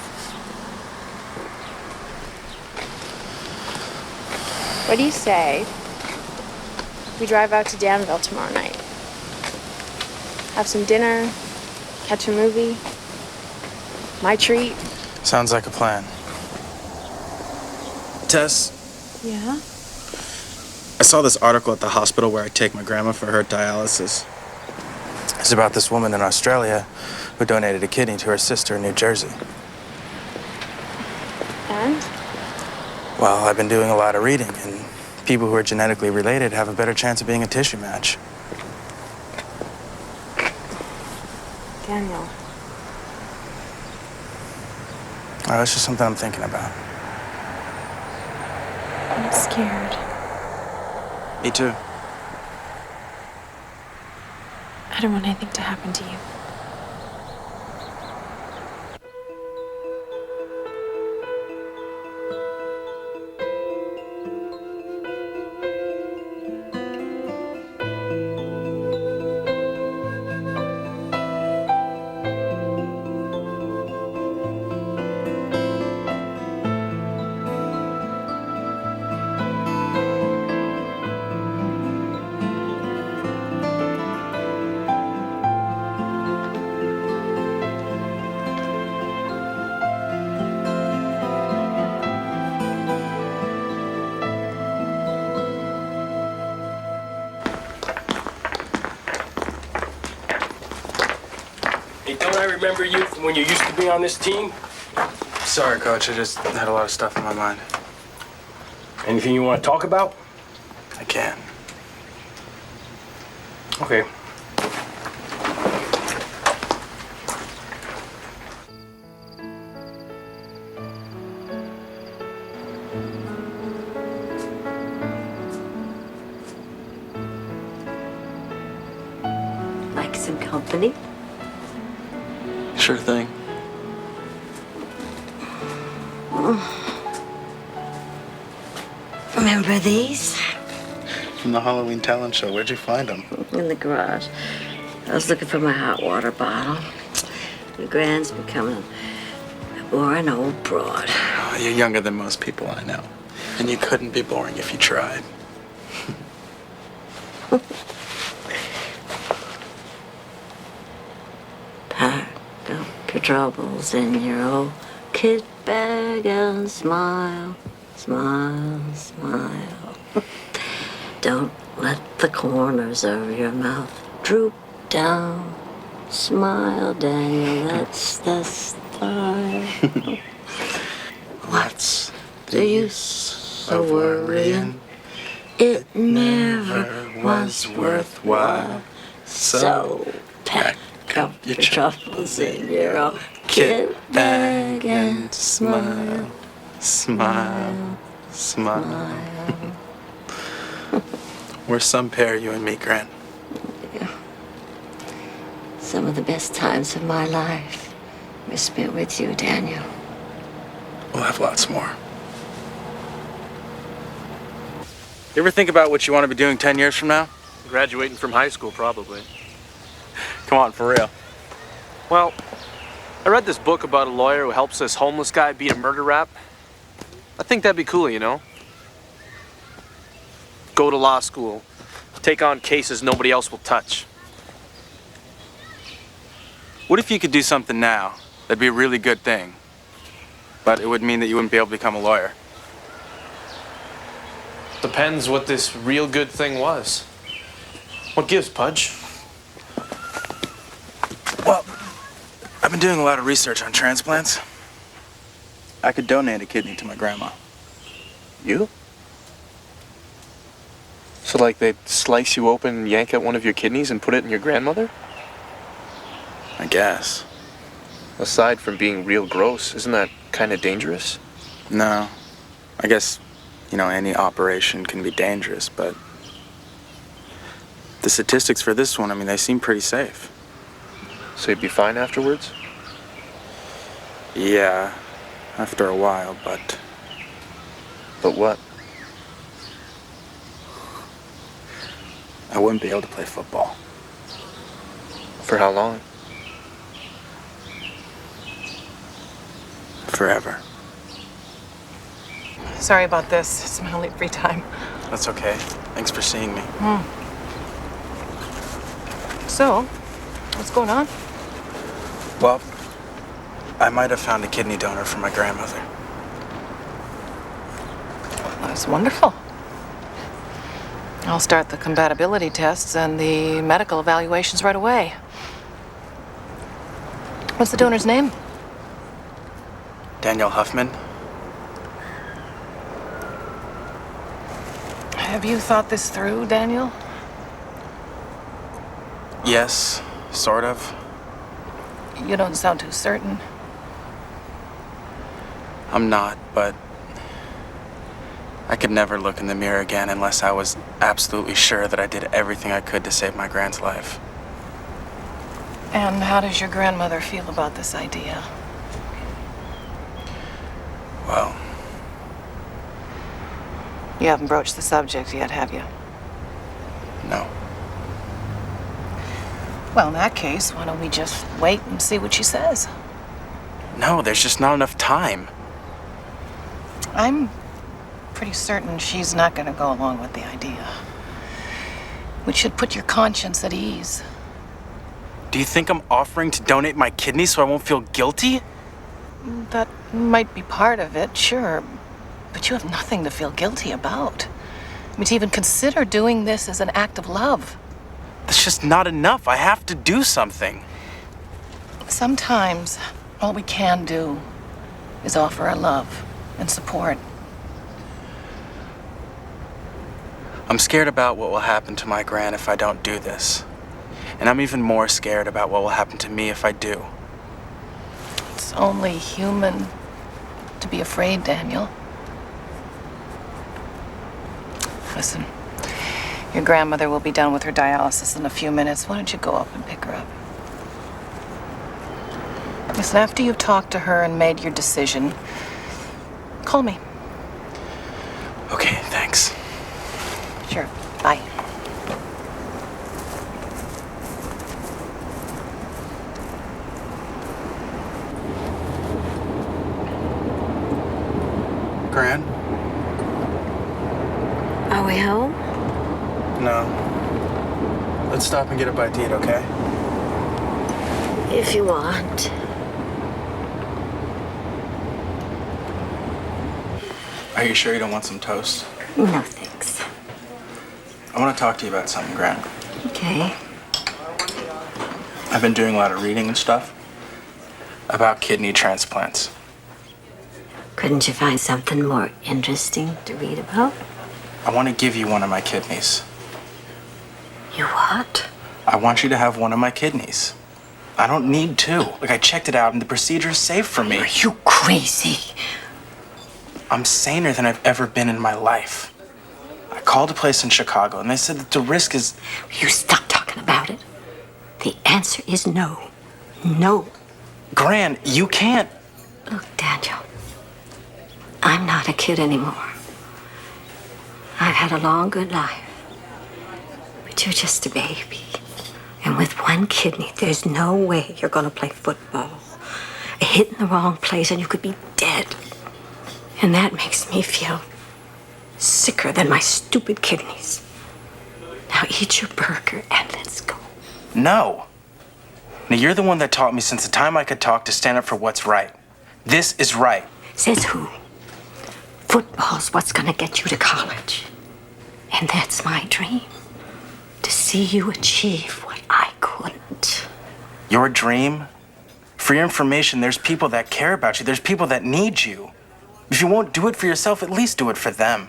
S10: What do you say we drive out to Danville tomorrow night? Have some dinner, catch a movie. My treat.
S2: Sounds like a plan. Tess,
S10: Yeah?
S2: I saw this article at the hospital where I take my grandma for her dialysis. It's about this woman in Australia who donated a kidney to her sister in New Jersey.
S10: And?
S2: Well, I've been doing a lot of reading, and people who are genetically related have a better chance of being a tissue match.
S10: Daniel.
S2: Oh, it's just something I'm thinking about.
S10: I'm scared.
S2: Me too.
S10: I don't want anything to happen to you.
S9: Hey, don't I remember you from when you used to be on this team?
S2: Sorry, Coach. I just had a lot of stuff in my mind.
S9: Anything you want to talk about?
S2: I can.
S9: Okay.
S3: Like some company?
S2: Sure thing.
S3: Remember these?
S2: From the Halloween talent show. Where'd you find them?
S3: In the garage. I was looking for my hot water bottle. Your grand's becoming a boring old broad.
S2: Oh, you're younger than most people I know. And you couldn't be boring if you tried.
S3: Pack up your troubles in your old kit bag and smile, smile, smile. Don't let the corners of your mouth droop down. Smile, Daniel, that's the style.
S2: What's
S3: the use of worrying? It never was worthwhile. So pack up your troubles in your old kit bag and smile,
S2: smile, smile. We're some pair, you and me, Gran.
S3: Yeah. Some of the best times of my life were spent with you, Daniel.
S2: We'll have lots more. You ever think about what you want to be doing 10 years from now?
S11: Graduating from high school, probably.
S2: Come on, for real.
S11: Well, I read this book about a lawyer who helps this homeless guy beat a murder rap. I think that'd be cool, you know? Go to law school, take on cases nobody else will touch.
S2: What if you could do something now that'd be a really good thing, but it would mean that you wouldn't be able to become a lawyer?
S11: Depends what this real good thing was. What gives, Pudge?
S2: Well, I've been doing a lot of research on transplants. I could donate a kidney to my grandma.
S11: You? So, like, they'd slice you open and yank out one of your kidneys and put it in your grandmother?
S2: I guess.
S11: Aside from being real gross, isn't that kind of dangerous?
S2: No. I guess, you know, any operation can be dangerous, but the statistics for this one, I mean, they seem pretty safe.
S11: So you'd be fine afterwards?
S2: Yeah, after a while, but...
S11: But what?
S2: I wouldn't be able to play football.
S6: For how long?
S2: Forever.
S16: Sorry about this. It's my only free time.
S2: That's okay. Thanks for seeing me.
S16: So, what's going on?
S2: Well, I might have found a kidney donor for my grandmother.
S16: That's wonderful. I'll start the compatibility tests and the medical evaluations right away. What's the donor's name?
S2: Daniel Huffman.
S16: Have you thought this through, Daniel?
S2: Yes, sort of.
S16: You don't sound too certain.
S2: I'm not, but I could never look in the mirror again unless I was absolutely sure that I did everything I could to save my grand's life.
S16: And how does your grandmother feel about this idea?
S2: Well,
S16: You haven't broached the subject yet, have you?
S2: no.
S16: Well, in that case, why don't we just wait and see what she says?
S2: No, there's just not enough time.
S16: I'm pretty certain she's not going to go along with the idea. Which should put your conscience at ease.
S2: Do you think I'm offering to donate my kidney so I won't feel guilty?
S16: That might be part of it, sure. But you have nothing to feel guilty about. I mean, to even consider doing this as an act of love.
S2: That's just not enough. I have to do something.
S16: Sometimes, all we can do is offer our love and support.
S2: I'm scared about what will happen to my gran if I don't do this. And I'm even more scared about what will happen to me if I do.
S16: It's only human to be afraid, Daniel. Listen, your grandmother will be done with her dialysis in a few minutes. Why don't you go up and pick her up? Listen, after you've talked to her and made your decision, call me.
S2: Okay, thanks.
S16: Sure. Bye.
S2: Gran?
S3: Are we home?
S2: No. Let's stop and get a bite to eat, okay?
S3: If you want.
S2: Are you sure you don't want some toast?
S3: No, thanks.
S2: I want to talk to you about something, Gran.
S3: Okay.
S2: I've been doing a lot of reading and stuff about kidney transplants.
S3: Couldn't you find something more interesting to read about?
S2: I want to give you one of my kidneys.
S3: You what?
S2: I want you to have one of my kidneys. I don't need two. Like, I checked it out and the procedure is safe for me.
S3: Are you crazy?
S2: I'm saner than I've ever been in my life. I called a place in Chicago and they said that the risk is...
S3: You stop talking about it. The answer is no. No.
S2: Gran, you can't...
S3: Look, Daniel. I'm not a kid anymore. I've had a long, good life. But you're just a baby. And with one kidney, there's no way you're gonna play football. A hit in the wrong place and you could be dead. And that makes me feel sicker than my stupid kidneys. Now eat your burger and let's go.
S2: No. Now, you're the one that taught me since the time I could talk to stand up for what's right. This is right.
S3: Says who? Football's what's gonna get you to college. And that's my dream. To see you achieve what I couldn't.
S2: Your dream? For your information, there's people that care about you. There's people that need you. If you won't do it for yourself, at least do it for them.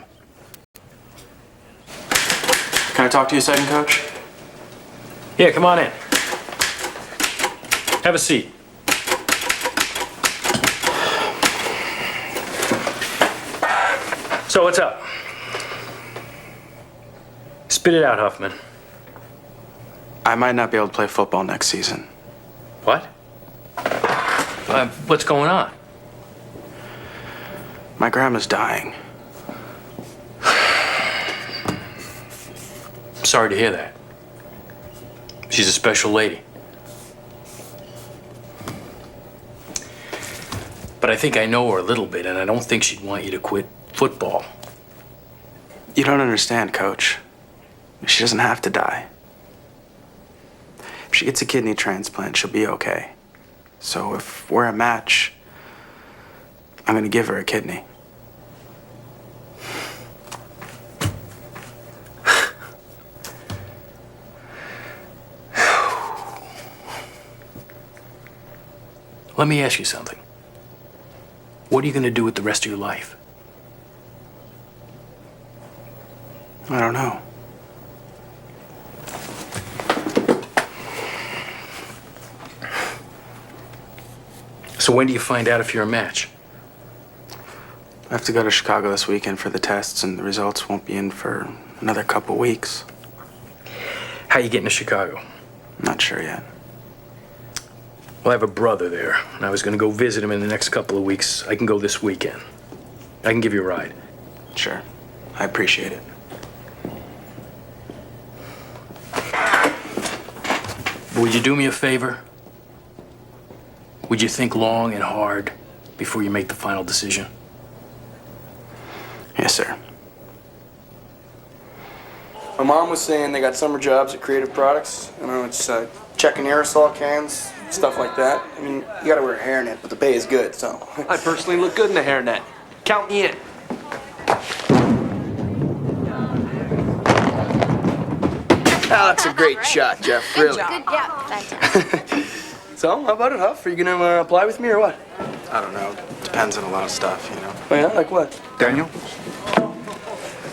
S2: Can I talk to you a second, Coach?
S9: Yeah, come on in. Have a seat. So what's up? Spit it out, Huffman.
S2: I might not be able to play football next season.
S9: What? What's going on?
S2: My grandma's dying.
S9: Sorry to hear that. She's a special lady.
S13: I think I know her a little bit, and I don't think she'd want you to quit football.
S2: You don't understand, Coach. She doesn't have to die. If she gets a kidney transplant, she'll be okay. So if we're a match, I'm gonna give her a kidney.
S13: Let me ask you something. What are you going to do with the rest of your life?
S2: I don't know.
S13: So when do you find out if you're a match?
S2: I have to go to Chicago this weekend for the tests, and the results won't be in for another couple weeks.
S13: How you getting to Chicago?
S2: Not sure yet.
S13: Well, I have a brother there, and I was going to go visit him in the next couple of weeks. I can go this weekend. I can give you a ride.
S2: Sure. I appreciate it.
S13: Would you do me a favor? Would you think long and hard before you make the final decision?
S2: Yes, sir.
S17: My mom was saying they got summer jobs at Creative Products. You know, it's checking aerosol cans, stuff like that. I mean, you gotta wear a hairnet, but the pay is good, so.
S11: I personally look good in a hairnet. Count me in.
S17: Ah, that's a great shot, Jeff, really.
S8: Good job. Fantastic.
S17: So, how about it, Huff? Are you gonna apply with me or what?
S2: I don't know. Depends on a lot of stuff, you know.
S17: Oh yeah, like what?
S15: Daniel?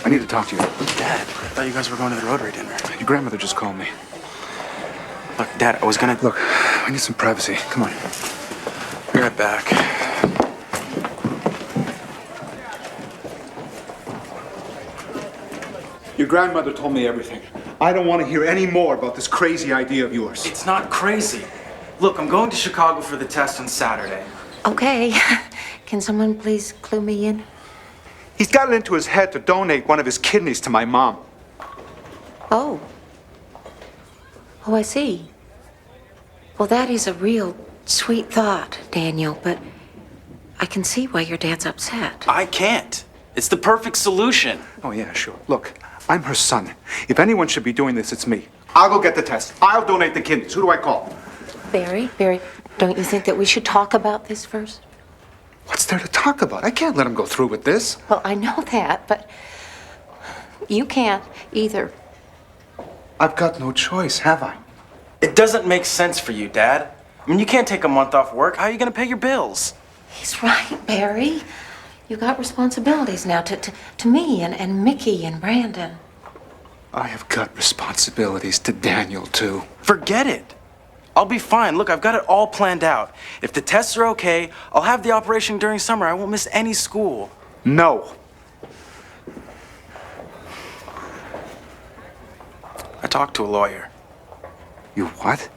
S15: I need to talk to you.
S2: Dad, I thought you guys were going to the Rotary dinner.
S15: Your grandmother just called me.
S2: Look, Dad, I was gonna...
S15: Look, I need some privacy. Come on.
S2: Be right back.
S7: Your grandmother told me everything. I don't want to hear any more about this crazy idea of yours.
S2: It's not crazy. Look, I'm going to Chicago for the test on Saturday.
S3: Okay. Can someone please clue me in?
S7: He's got it into his head to donate one of his kidneys to my mom.
S3: Oh. Oh, I see. Well, that is a real sweet thought, Daniel, but I can see why your dad's upset.
S2: I can't. It's the perfect solution.
S7: Oh, yeah, sure. Look, I'm her son. If anyone should be doing this, it's me. I'll go get the test. I'll donate the kidneys. Who do I call?
S3: Barry, don't you think that we should talk about this first?
S7: What's there to talk about? I can't let him go through with this.
S3: Well, I know that, but you can't either.
S7: I've got no choice, have I?
S2: It doesn't make sense for you, Dad. I mean, you can't take a month off work. How are you going to pay your bills?
S3: He's right, Barry. You got responsibilities now to me and Mickey and Brandon.
S7: I have got responsibilities to Daniel, too.
S2: Forget it. I'll be fine. Look, I've got it all planned out. If the tests are okay, I'll have the operation during summer. I won't miss any school.
S7: No.
S2: I talked to a lawyer.
S7: You what?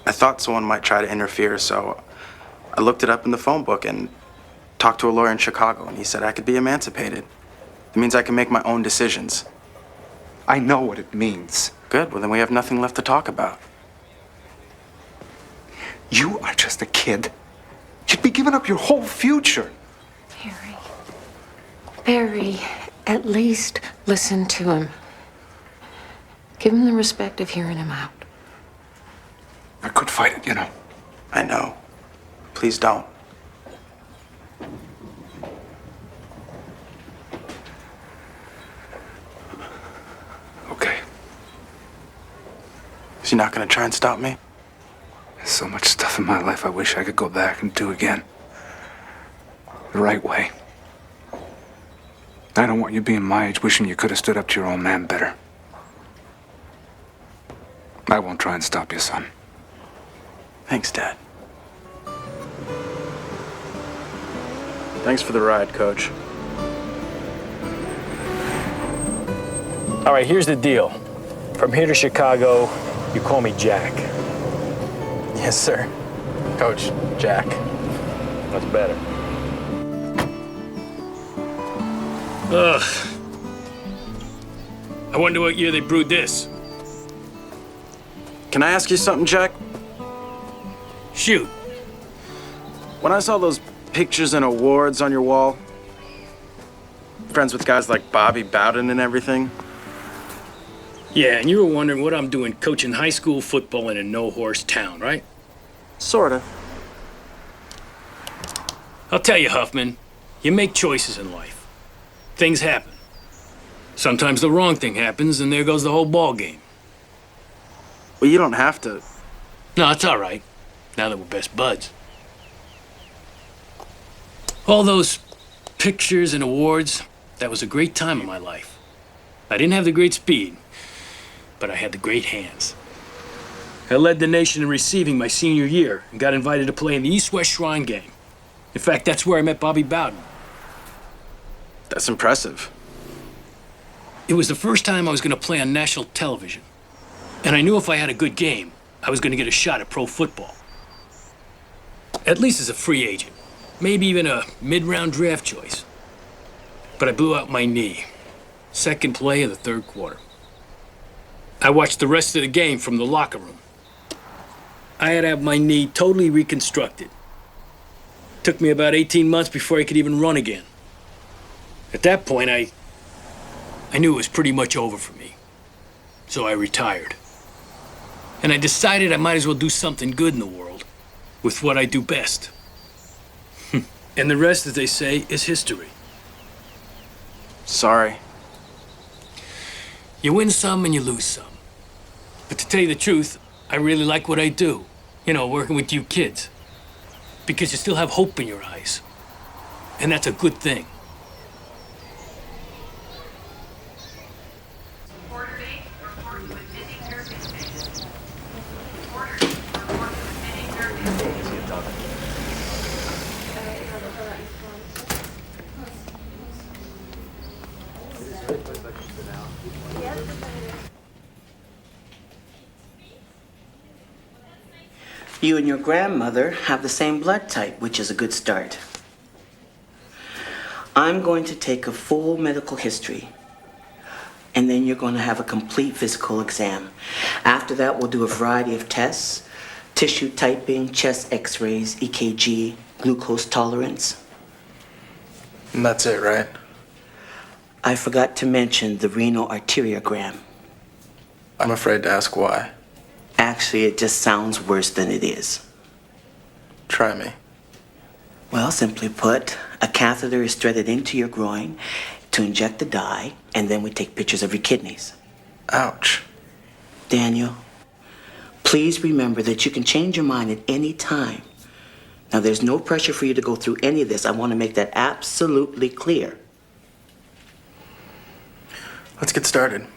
S2: I thought someone might try to interfere, so I looked it up in the phone book and talked to a lawyer in Chicago, and he said I could be emancipated. It means I can make my own decisions.
S7: I know what it means.
S2: Good. Well, then we have nothing left to talk about.
S7: You are just a kid. You'd be giving up your whole future.
S3: Barry, at least listen to him. Give him the respect of hearing him out.
S7: I could fight it, you know.
S2: I know. Please don't.
S7: Okay.
S2: Is he not going to try and stop me?
S15: There's so much stuff in my life I wish I could go back and do again. The right way. I don't want you being my age wishing you could have stood up to your own man better. I won't try and stop you, son.
S2: Thanks, Dad.
S11: Thanks for the ride, Coach.
S9: All right, here's the deal. From here to Chicago, you call me Jack.
S11: Yes, sir. Coach, Jack.
S9: That's better. Ugh. I wonder what year they brewed this.
S2: Can I ask you something, Jack?
S9: Shoot.
S2: When I saw those pictures and awards on your wall, friends with guys like Bobby Bowden and everything.
S13: Yeah, and you were wondering what I'm doing coaching high school football in a no-horse town, right?
S2: Sorta.
S13: I'll tell you, Huffman, you make choices in life. Things happen. Sometimes the wrong thing happens, and there goes the whole ball game.
S2: Well, you don't have to.
S13: No, it's all right, now that we're best buds. All those pictures and awards, that was a great time in my life. I didn't have the great speed, but I had the great hands. I led the nation in receiving my senior year and got invited to play in the East-West Shrine game. In fact, that's where I met Bobby Bowden.
S2: That's impressive.
S13: It was the first time I was going to play on national television. And I knew if I had a good game, I was going to get a shot at pro football. At least as a free agent. Maybe even a mid-round draft choice. But I blew out my knee. Second play of the third quarter. I watched the rest of the game from the locker room. I had to have my knee totally reconstructed. Took me about 18 months before I could even run again. At that point, I knew it was pretty much over for me. So I retired. And I decided I might as well do something good in the world with what I do best. And the rest, as they say, is history.
S2: Sorry.
S13: You win some and you lose some. But to tell you the truth, I really like what I do. You know, working with you kids. Because you still have hope in your eyes. And that's a good thing.
S18: You and your grandmother have the same blood type, which is a good start. I'm going to take a full medical history, and then you're going to have a complete physical exam. After that, we'll do a variety of tests, tissue typing, chest x-rays, EKG, glucose tolerance.
S2: And that's it, right?
S18: I forgot to mention the renal arteriogram.
S2: I'm afraid to ask why.
S18: Actually, it just sounds worse than it is.
S2: Try me.
S18: Well, simply put, a catheter is threaded into your groin to inject the dye, and then we take pictures of your kidneys.
S2: Ouch.
S18: Daniel, please remember that you can change your mind at any time. Now, there's no pressure for you to go through any of this. I want to make that absolutely clear.
S2: Let's get started.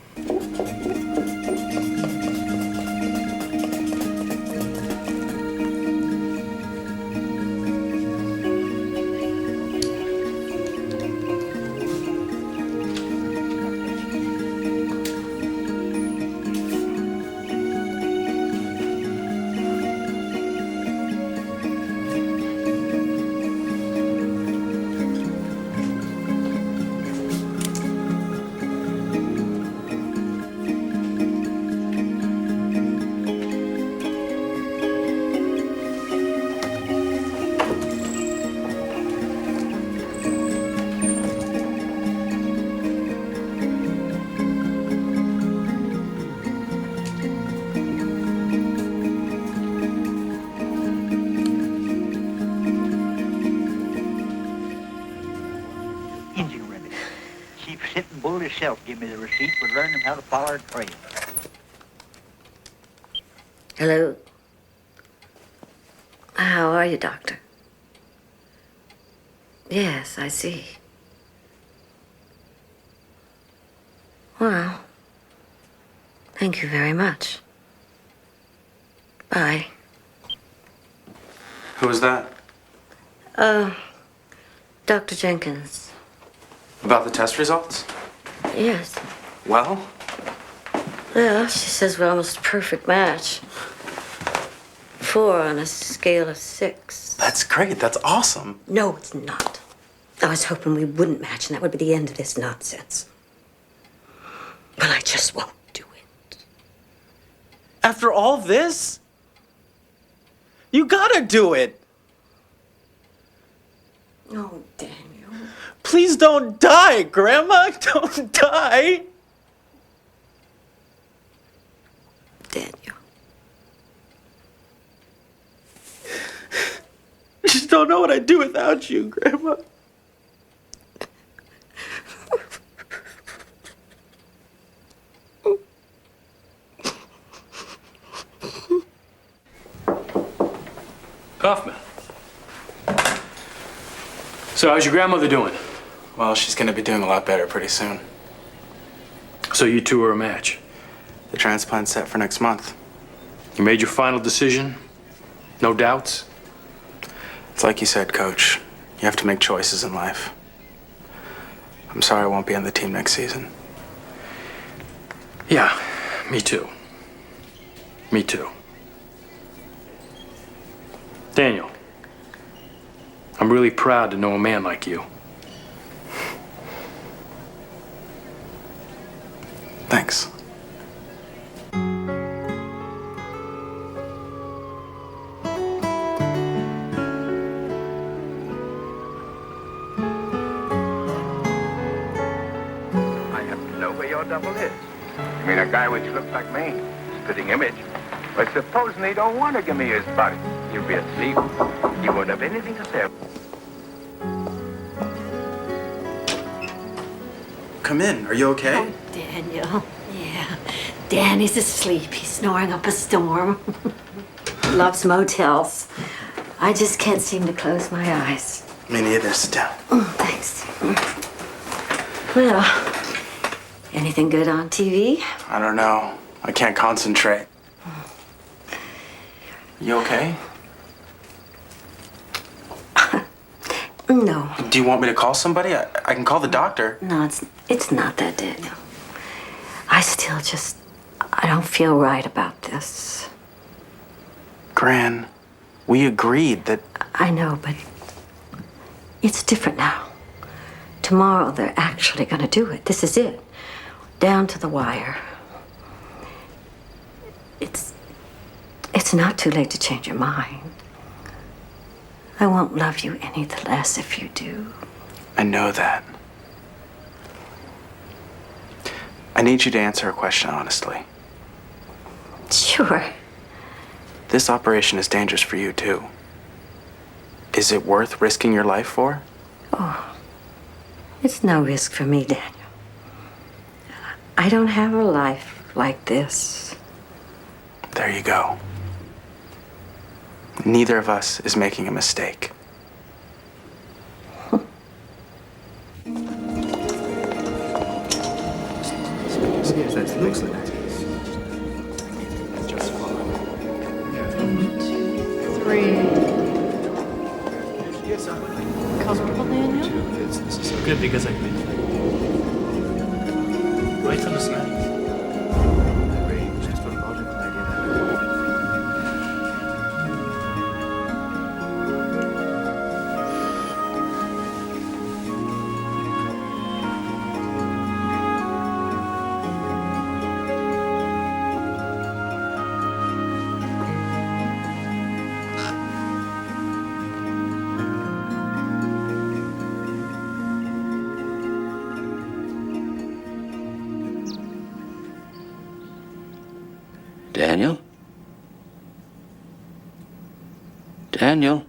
S19: Give me the receipt for learning how to follow a trail.
S3: Hello? How are you, Doctor? Yes, I see. Well, thank you very much. Bye.
S2: Who was that?
S3: Dr. Jenkins.
S2: About the test results?
S3: Yes.
S2: Well?
S3: Well, she says we're almost a perfect match. 4 on a scale of 6.
S2: That's great. That's awesome.
S3: No, it's not. I was hoping we wouldn't match, and that would be the end of this nonsense. But I just won't do it.
S2: After all this? You gotta do it.
S3: Oh, Daniel.
S2: Please don't die, Grandma! Don't die!
S3: Daniel.
S2: I just don't know what I'd do without you, Grandma.
S13: Huffman. So how's your grandmother doing?
S2: Well, she's gonna be doing a lot better pretty soon.
S13: So you two are a match.
S2: The transplant's set for next month.
S13: You made your final decision? No doubts?
S2: It's like you said, Coach. You have to make choices in life. I'm sorry I won't be on the team next season.
S13: Yeah, me too. Me too. Daniel, I'm really proud to know a man like you.
S2: Thanks.
S20: I have to know where your double is. You mean a guy which looks like me? Spitting image. But supposing he don't want to give me his body. He'll be asleep. He won't have anything to say.
S2: Come in. Are you okay?
S3: Oh, Daniel. Yeah. Danny's asleep. He's snoring up a storm. Loves motels. I just can't seem to close my eyes.
S2: Me neither. Sit down.
S3: Thanks. Well, anything good on TV?
S2: I don't know. I can't concentrate. You okay?
S3: No.
S2: Do you want me to call somebody? I can call the doctor.
S3: No, it's not that, Daniel. I don't feel right about this.
S2: Gran, we agreed that...
S3: I know, but it's different now. Tomorrow they're actually gonna do it. This is it. Down to the wire. It's not too late to change your mind. I won't love you any the less if you do.
S2: I know that. I need you to answer a question honestly.
S3: Sure.
S2: This operation is dangerous for you, too. Is it worth risking your life for?
S3: Oh, it's no risk for me, Daniel. I don't have a life like this.
S2: There you go. Neither of us is making a mistake.
S3: Comfortable, Daniel?
S13: Good, because I can. Right from the start.
S1: Daniel? Daniel?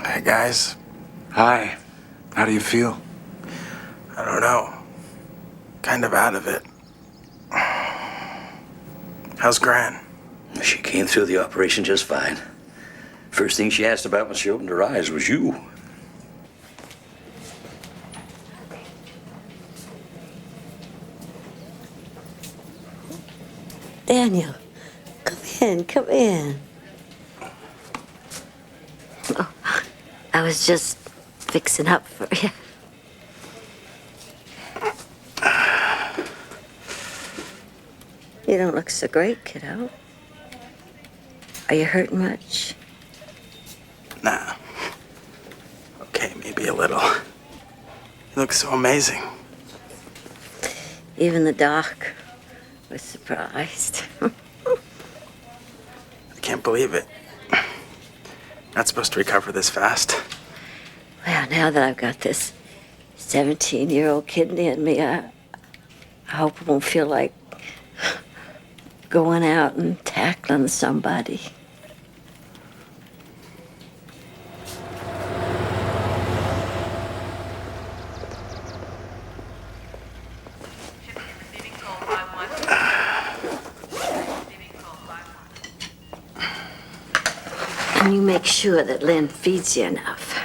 S2: Hey, guys.
S15: Hi. How do you feel?
S2: I don't know. Kind of out of it. How's Gran?
S1: She came through the operation just fine. First thing she asked about when she opened her eyes was you.
S3: Daniel, come in. Oh, I was just fixing up for you. You don't look so great, kiddo. Are you hurting much?
S2: Nah. Okay, maybe a little. You look so amazing.
S3: Even the doc was surprised.
S2: I can't believe it. Not supposed to recover this fast.
S3: Well, now that I've got this 17-year-old kidney in me, I hope it won't feel like going out and tackling somebody. And you make sure that Lynn feeds you enough.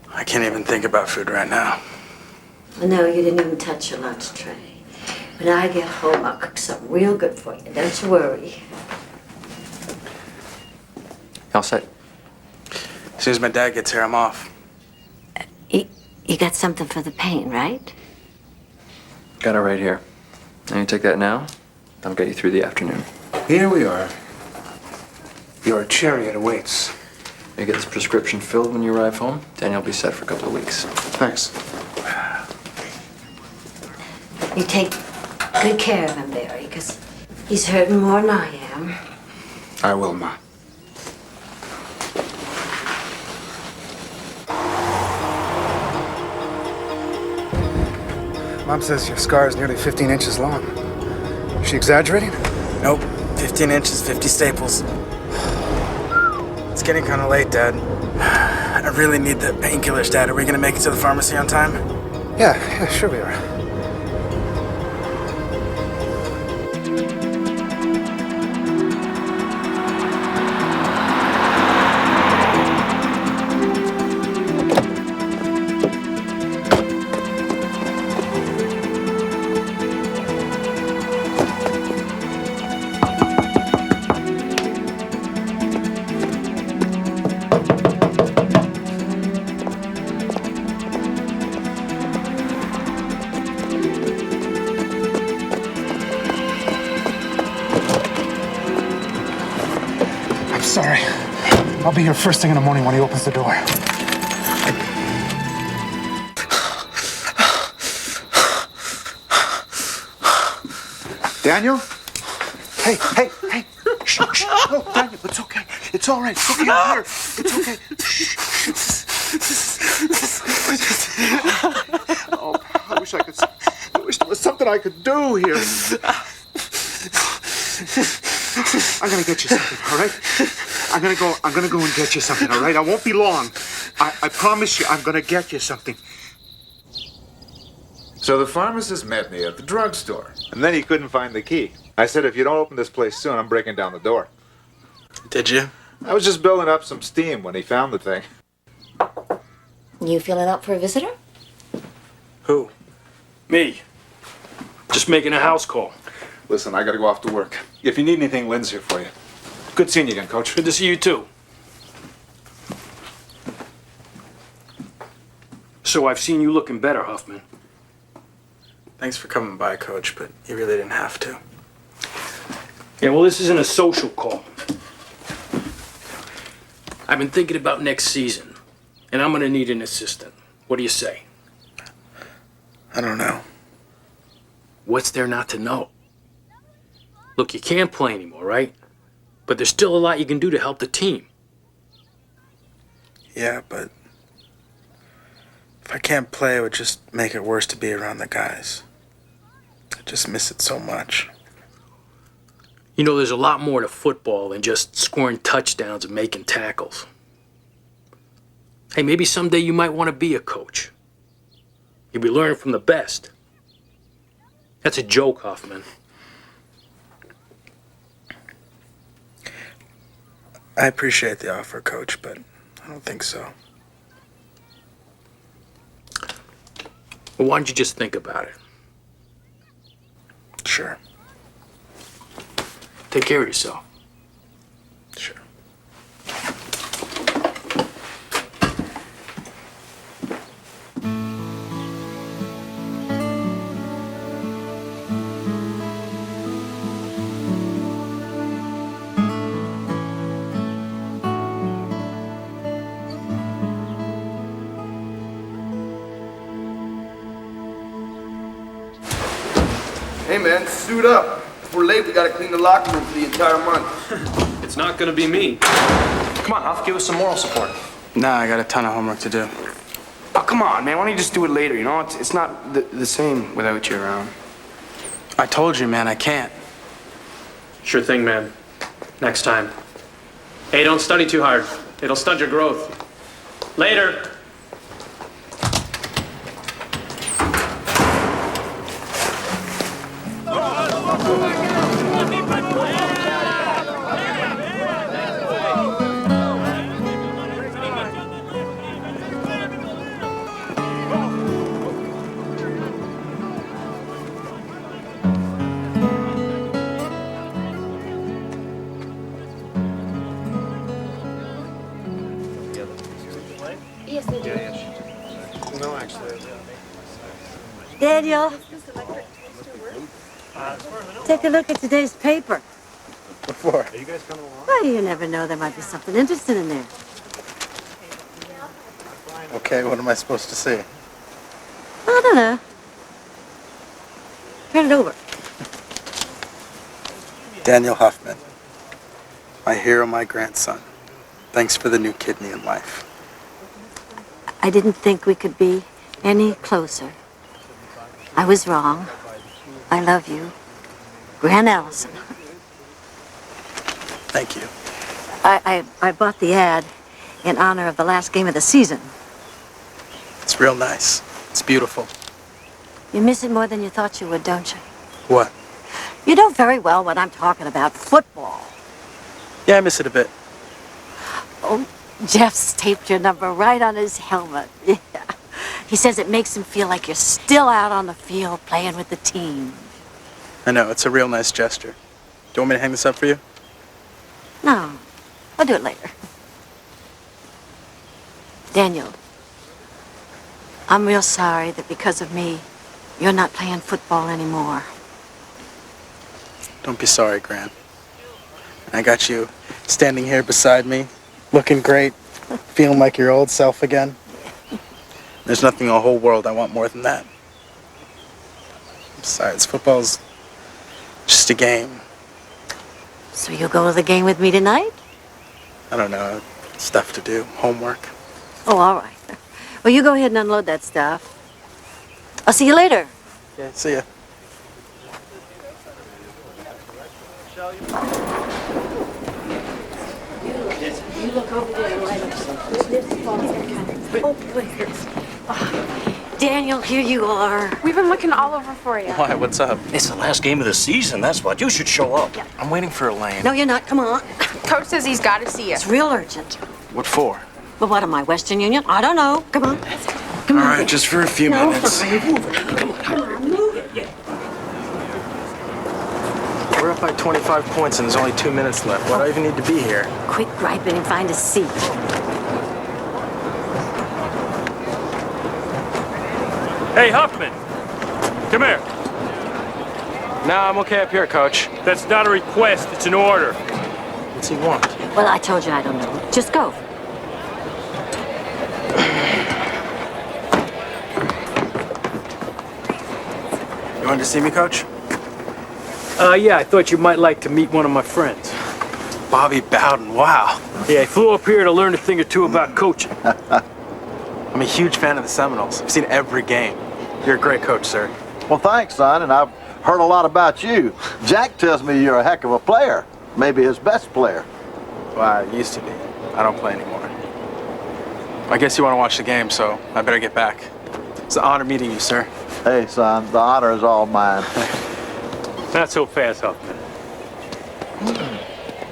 S2: I can't even think about food right now.
S3: No, you didn't even touch your lunch tray. When I get home, I'll cook something real good for you. Don't you worry.
S11: All set?
S2: As soon as my dad gets here, I'm off.
S3: You got something for the pain, right?
S11: Got it right here. Now you take that now. I'll get you through the afternoon.
S15: Here we are. Your chariot awaits.
S11: You get this prescription filled when you arrive home. Daniel will be set for a couple of weeks.
S15: Thanks.
S3: You take good care of him, Barry, because he's hurting more than I am.
S15: I will, Ma. Mom says your scar is nearly 15 inches long. Is she exaggerating?
S2: Nope. 15 inches, 50 staples. It's getting kind of late, Dad. I really need the painkillers, Dad. Are we gonna make it to the pharmacy on time?
S15: Yeah, sure we are. Sorry. I'll be here first thing in the morning when he opens the door.
S7: Daniel? Hey. Shh. No, Daniel, it's okay. It's all right. It's okay. I'm here. It's okay. Oh, I wish there was something I could do here. I'm gonna get you something, all right? I'm gonna go and get you something, all right? I won't be long. I promise you, I'm gonna get you something.
S21: So the pharmacist met me at the drugstore.
S7: And then he couldn't find the key. I said, if you don't open this place soon, I'm breaking down the door.
S2: Did you?
S7: I was just building up some steam when he found the thing.
S3: You feeling up for a visitor?
S13: Who? Me. Just making a house call.
S7: Listen, I gotta go off to work. If you need anything, Lynn's here for you. Good seeing you again, Coach.
S13: Good to see you too. So I've seen you looking better, Huffman.
S2: Thanks for coming by, Coach, but you really didn't have to.
S13: Yeah, well, this isn't a social call. I've been thinking about next season, and I'm gonna need an assistant. What do you say?
S2: I don't know.
S13: What's there not to know? Look, you can't play anymore, right? But there's still a lot you can do to help the team.
S2: Yeah, but if I can't play, it would just make it worse to be around the guys. I just miss it so much.
S13: You know, there's a lot more to football than just scoring touchdowns and making tackles. Hey, maybe someday you might want to be a coach. You'll be learning from the best. That's a joke, Huffman.
S2: I appreciate the offer, Coach, but I don't think so.
S13: Well, why don't you just think about it?
S2: Sure.
S13: Take care of yourself.
S2: Sure.
S17: Hey man, suit up. If we're late, we gotta clean the locker room for the entire month.
S11: It's not gonna be me.
S17: Come
S11: Come on, Huff, give us some moral support.
S2: Nah, I got a ton of homework to do.
S17: Oh, come on, man. Why don't you just do it later? You know, it's not the same without you around.
S2: I told you, man, I can't.
S11: Sure thing, man. Next time. Hey, don't study too hard. It'll stunt your growth. Later.
S10: Yes, they do.
S11: No, actually.
S12: Daniel, take a look at today's paper.
S2: What for?
S11: Are you guys coming along?
S12: Well, you never know. There might be something interesting in there.
S2: Okay, what am I supposed to see?
S12: I don't know. Turn it over.
S2: Daniel Huffman. My hero, my grandson. Thanks for the new kidney in life.
S12: I didn't think we could be any closer. I was wrong. I love you. Gran Allison.
S2: Thank you.
S12: I bought the ad in honor of the last game of the season.
S2: It's real nice. It's beautiful.
S12: You miss it more than you thought you would, don't you?
S2: What?
S12: You know very well what I'm talking about. Football.
S2: Yeah, I miss it a bit.
S12: Oh, Jeff's taped your number right on his helmet. Yeah. He says it makes him feel like you're still out on the field playing with the team.
S2: I know, it's a real nice gesture. Do you want me to hang this up for you?
S12: No, I'll do it later. Daniel, I'm real sorry that because of me, you're not playing football anymore.
S2: Don't be sorry, Gran. I got you standing here beside me, looking great, feeling like your old self again. There's nothing in the whole world I want more than that. Besides, football's just a game.
S12: So you'll go to the game with me tonight?
S2: I don't know, stuff to do, homework.
S12: Oh, all right. Well, you go ahead and unload that stuff. I'll see you later.
S2: Yeah, see ya.
S12: You look over there right Oh, wait. Daniel, here you are.
S10: We've been looking all over for you.
S2: Why, what's up?
S1: It's the last game of the season, that's what. You should show up.
S2: I'm waiting for Elaine.
S12: No, you're not. Come on.
S10: Coach says he's got to see you.
S12: It's real urgent.
S2: What for?
S12: But what am I, Western Union? I don't know. Come on. Come on.
S2: All right, just for a few minutes.
S12: Come on, move it. Yeah.
S2: We're up by 25 points and there's only 2 minutes left. Why do I even need to be here?
S12: Quit griping and find a seat.
S9: Hey, Huffman! Come here.
S11: Nah, I'm okay up here, Coach.
S9: That's not a request, it's an order.
S2: What's he want?
S12: Well, I told you I don't know. Just go.
S2: You wanted to see me, Coach?
S9: Yeah, I thought you might like to meet one of my friends.
S2: Bobby Bowden, wow.
S9: Yeah, I flew up here to learn a thing or two about coaching.
S2: I'm a huge fan of the Seminoles. I've seen every game. You're a great coach, sir.
S22: Well, thanks, son, and I've heard a lot about you. Jack tells me you're a heck of a player. Maybe his best player.
S2: Well, I used to be. I don't play anymore. I guess you want to watch the game, so I better get back. It's an honor meeting you, sir.
S22: Hey, son, the honor is all mine.
S9: Not so fast, Huffman.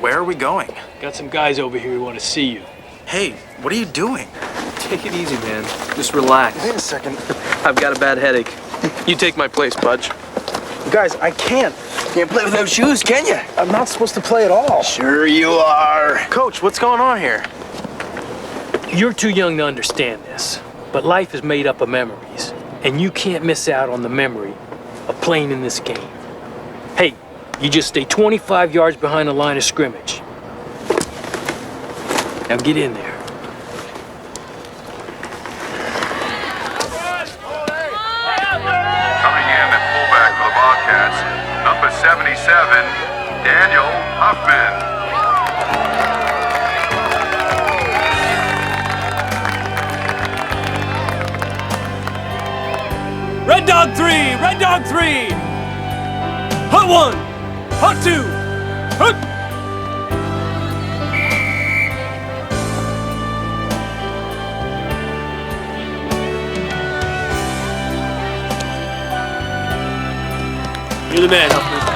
S2: Where are we going?
S9: Got some guys over here who want to see you.
S2: Hey, what are you doing?
S11: Take it easy, man. Just relax.
S2: Wait a second.
S11: I've got a bad headache. You take my place, Pudge.
S2: Guys, I can't.
S1: Can't play without shoes, can you?
S2: I'm not supposed to play at all.
S1: Sure you are.
S2: Coach, what's going on here?
S9: You're too young to understand this, but life is made up of memories, and you can't miss out on the memory of playing in this game. Hey, you just stay 25 yards behind the line of scrimmage. Now get in there.
S20: Coming in at fullback for the Bobcats, number 77, Daniel Huffman.
S9: Red Dog 3! Red Dog 3! Hut 1! Hut 2! Hut! You're the man, Huffman.